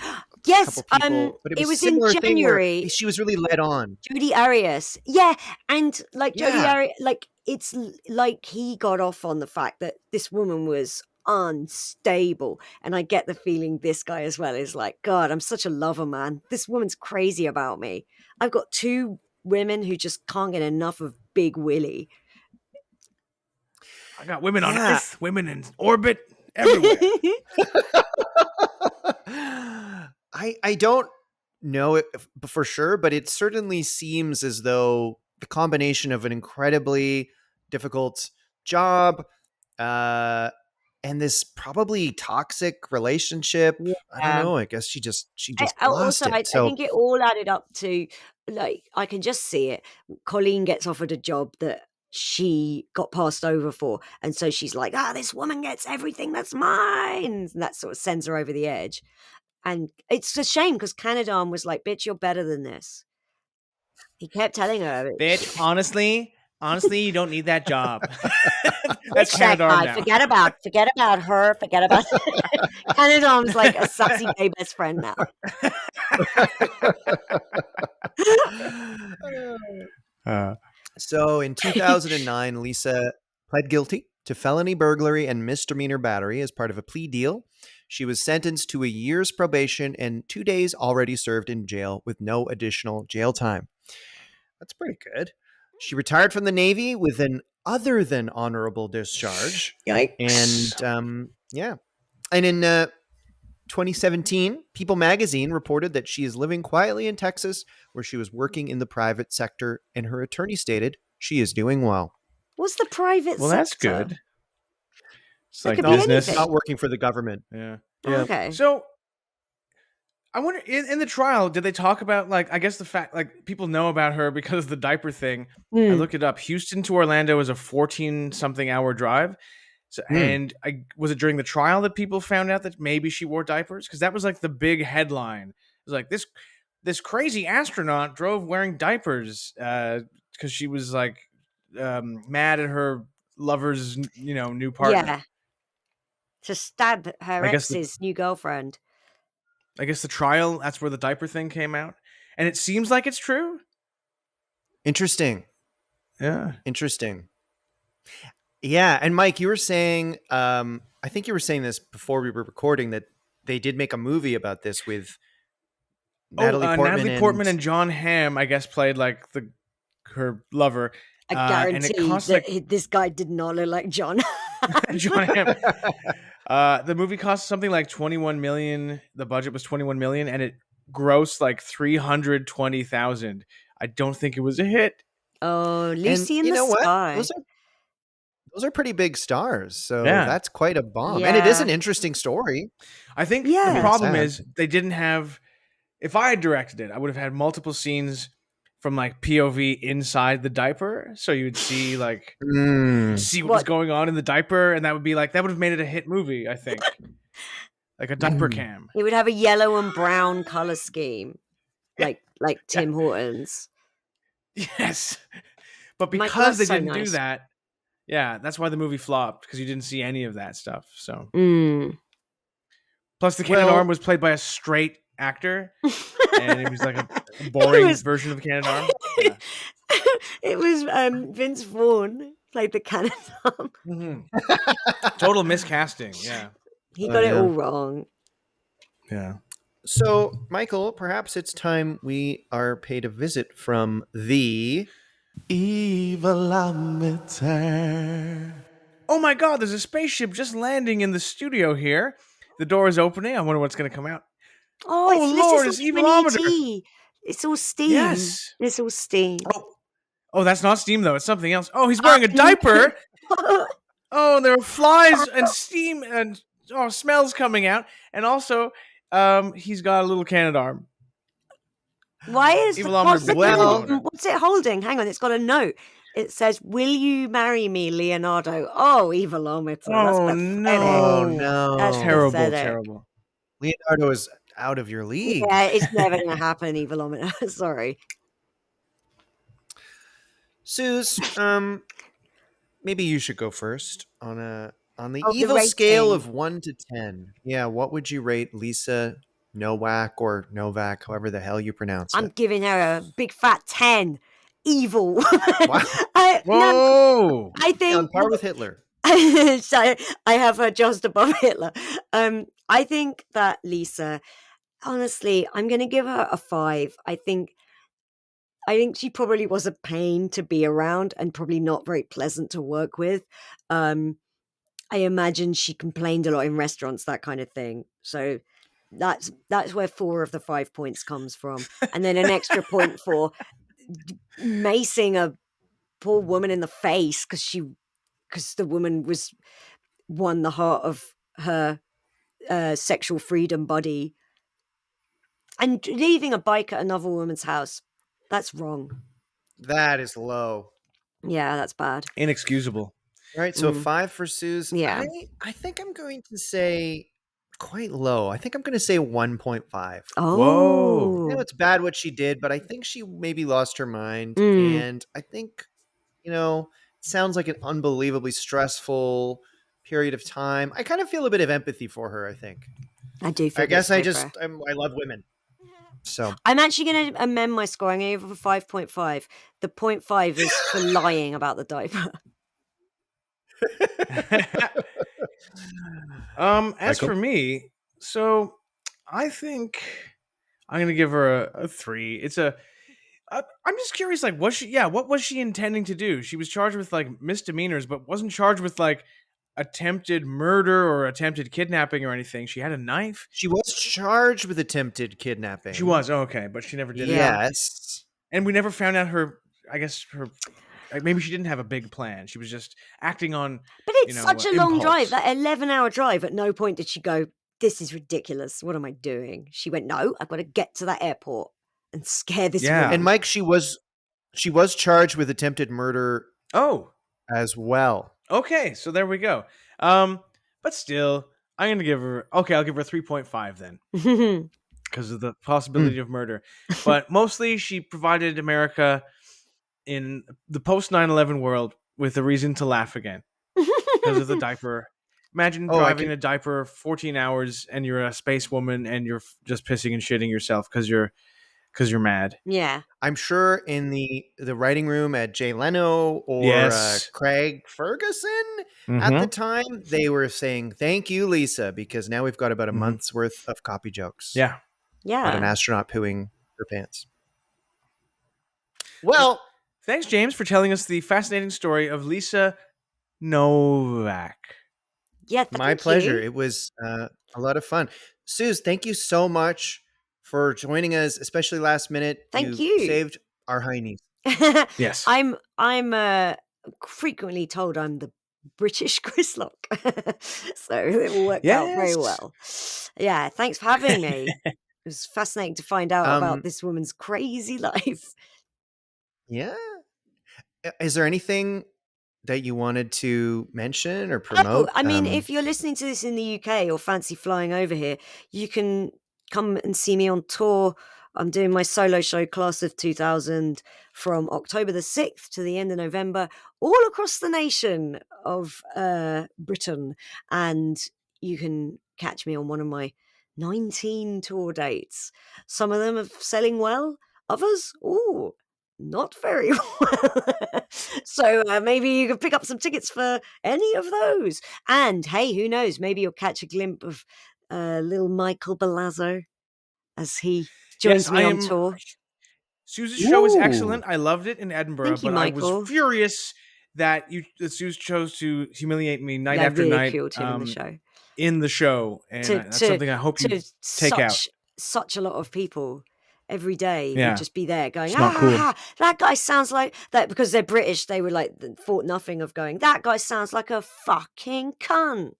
a Yes, couple people, but it it was a was in similar thing where January. she was really led on. Jodi Arias. Yeah, and like Jodi Yeah. Arias, like it's like he got off on the fact that this woman was unstable, and I get the feeling this guy as well is like, God, I'm such a lover, man. This woman's crazy about me. I've got 2 women who just can't get enough of Big Willie. I got women on Yeah. Earth, women in orbit, everywhere. I don't know it for sure, but it certainly seems as though the combination of an incredibly difficult job and this probably toxic relationship, I don't Yeah. know. I guess she just I lost also, it. I So think it all added up to, like, I can just see it. Colleen gets offered a job that she got passed over for, and so she's like, this woman gets everything that's mine, and that sort of sends her over the edge. And it's a shame because Canadarm was like, bitch, you're better than this. He kept telling her, Bitch, honestly, you don't need that job. That's "Ditch that Canadarm guy. now. Forget about her. Forget about." Canadarm's like a sassy gay best friend now. So in 2009, Lisa pled guilty to felony burglary and misdemeanor battery as part of a plea deal. She was sentenced to a year's probation and 2 days already served in jail with no additional jail time. That's pretty good. She retired from the Navy with an other than honorable discharge. Yikes. And And in 2017, People magazine reported that she is living quietly in Texas, where she was working in the private sector, and her attorney stated she is doing well. What's the private Well, sector? that's good. It's That like could be business. anything. Not working for the government. Yeah. Yeah. Okay. So I wonder in the trial, did they talk about like I guess the fact like people know about her because of the diaper thing. I Hmm. looked it up. Houston to Orlando is a 14 something hour drive. So and was it during the trial that people found out that maybe she wore diapers? Because that was like the big headline. It was like this this crazy astronaut drove wearing diapers because she was like mad at her lover's new partner. Yeah, to stab her I guess ex's new girlfriend. the trial, that's where the diaper thing came out, and it seems like it's true. Interesting. Yeah. Interesting. Yeah, and Mike, you were saying, I think you were saying this before we were recording, that they did make a movie about this with Natalie Portman and John Hamm, I guess, played like her lover. I And it guarantee costs that like this guy did not look like John. John Hamm. The movie cost something like 21 million. The budget was 21 million, and it grossed like 320,000. I don't think it was a hit. Oh, And Lucy in you the know what? Sky. Those are pretty big stars, so Yeah. that's quite a bomb. And it is Yeah. an interesting story. I think Yeah. the problem Sad. is they didn't have. If I had directed it, I would have had multiple scenes from like POV inside the diaper, so you would see like see what was going on in the diaper, and that would have made it a hit movie. I think like a diaper cam. It would have a yellow and brown color scheme, like Tim Hortons. Yes, but Michael, because that's they so didn't do nice. that, yeah, that's why the movie flopped, because you didn't see any of that stuff. So plus the Canadarm was played by a straight actor, and it was like a boring version of Canadarm. Yeah. It was Vince Vaughn played the Canadarm. Total miscasting. Yeah, he got it all wrong. Yeah. So, Michael, perhaps it's time we are paid a visit from the Evilometer. Oh my God! There's a spaceship just landing in the studio here. The door is opening. I wonder what's going to come out. Oh, Lord, it's it's like Evilometer. It's all steam. Yes. It's all steam. Oh, that's not steam though. It's something else. Oh, he's wearing a diaper. Oh, there are flies and steam and smells coming out, and also, he's got a little Canadarm. Why is Evilometer? what's it holding? Hang on, it's got a note. It says, "Will you marry me, Leonardo?" Oh, Evilometer. That's pathetic. Oh no! That's Terrible, pathetic. terrible. Leonardo is out of your league. Yeah, it's never going to happen, Evilometer. Sorry. Sooz, maybe you should go first on the the evil scale rating. of 1 to 10. Yeah, what would you rate Lisa Nowak or Novak, however the hell you pronounce I'm it? giving her a big fat 10. Evil. Wow. Whoa! I think On par with Hitler. so I have her just above Hitler. I think that Lisa, honestly, I'm going to give her a 5. I think she probably was a pain to be around and probably not very pleasant to work with. I imagine she complained a lot in restaurants, that kind of thing. So that's where 4 of the 5 points comes from, and then an extra point for macing a poor woman in the face because the woman won the heart of her sexual freedom body, and leaving a bike at another woman's house. That's wrong. That is low. Yeah, that's bad. Inexcusable. All right, so 5 for Sooz. Yeah. I think I'm going to say quite low. I think I'm going to say 1.5. Oh. Whoa. I know it's bad what she did, but I think she maybe lost her mind. Mm. And I think, it sounds like an unbelievably stressful period of time. I kind of feel a bit of empathy for her, I think. I do feel I guess I love women. So I'm actually going to amend my score. I'm going to give it a 5.5. The 0.5 is for lying about the diaper. As for me, so I think I'm gonna give her a 3. I'm just curious, like, what was she intending to do? She was charged with like misdemeanors, but wasn't charged with like attempted murder or attempted kidnapping or anything. She had a knife. she was charged with attempted kidnapping. She was okay, but she never did it. Yes. And we never found out her. I guess her. Like, maybe she didn't have a big plan. She was just acting on. But it's such a long drive, impulse. that 11-hour drive. At no point did she go, "This is ridiculous. What am I doing?" She went, "No, I've got to get to that airport and scare this Yeah. woman." And Mike, she was charged with attempted murder Oh, as well. okay. So there we go. But still, I'm gonna give her. Okay, I'll give her 3.5 then. because of the possibility of murder. But mostly she provided America in the post 9/11 world with a reason to laugh again because of the diaper. Imagine Oh, I driving can. a diaper 14 hours and you're a space woman and you're just pissing and shitting yourself because you're mad. Yeah. I'm sure in the writing room at Jay Leno or Yes. Craig Ferguson at the Mm-hmm. time, they were saying, "Thank you, Lisa," because now we've got about a month's worth of copy jokes Yeah. about an Yeah. astronaut pooing her pants. Well, Thanks, James, for telling us the fascinating story of Lisa Nowak. Yeah, my thank pleasure. you. It was a lot of fun. Sooz, thank you so much for joining us, especially last minute. Thank You you. saved our heinies. Yes. I'm frequently told I'm the British Chris Lock. So it all worked out very Yes. well. Yeah, thanks for having me. It was fascinating to find out about this woman's crazy life. Yeah. Is there anything that you wanted to mention or Oh, promote? I mean, if you're listening to this in the UK or fancy flying over here, you can come and see me on tour. I'm doing my solo show, Class of 2000, from October the 6th to the end of November, all across the nation of Britain. And you can catch me on one of my 19 tour dates. Some of them are selling well, others, ooh, not very well. So maybe you can pick up some tickets for any of those. And hey, who knows? Maybe you'll catch a glimpse of little Michael Balazzo as he Yes, joins I me on am. tour. Sue's show is Ooh. excellent. I loved it in Edinburgh, Thank you, but I was Michael. furious that Suze chose to humiliate me night I after night ridiculed him in the show, and to that's something I hope you to take out. such a lot of people. Every day would Yeah, just be there going, it's not cool. that guy sounds like that, because they're British. They would thought nothing of going, that guy sounds like a fucking cunt.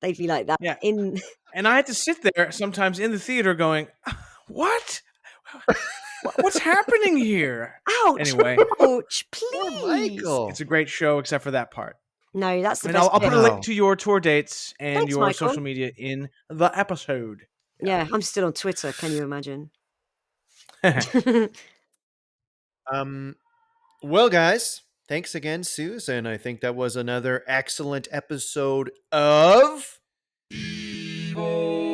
They'd be like that Yeah, in. and I had to sit there sometimes in the theater going, "What? What's happening here?" Ouch, Anyway, ouch, Poor please. Michael. it's a great show except for that part. No, that's the And best I'll bit. put a link Wow. to your tour dates and Thanks, your Michael. social media in the episode. Yeah, I'm still on Twitter. Can you imagine? Well, guys, thanks again, Susan. I think that was another excellent episode of Evil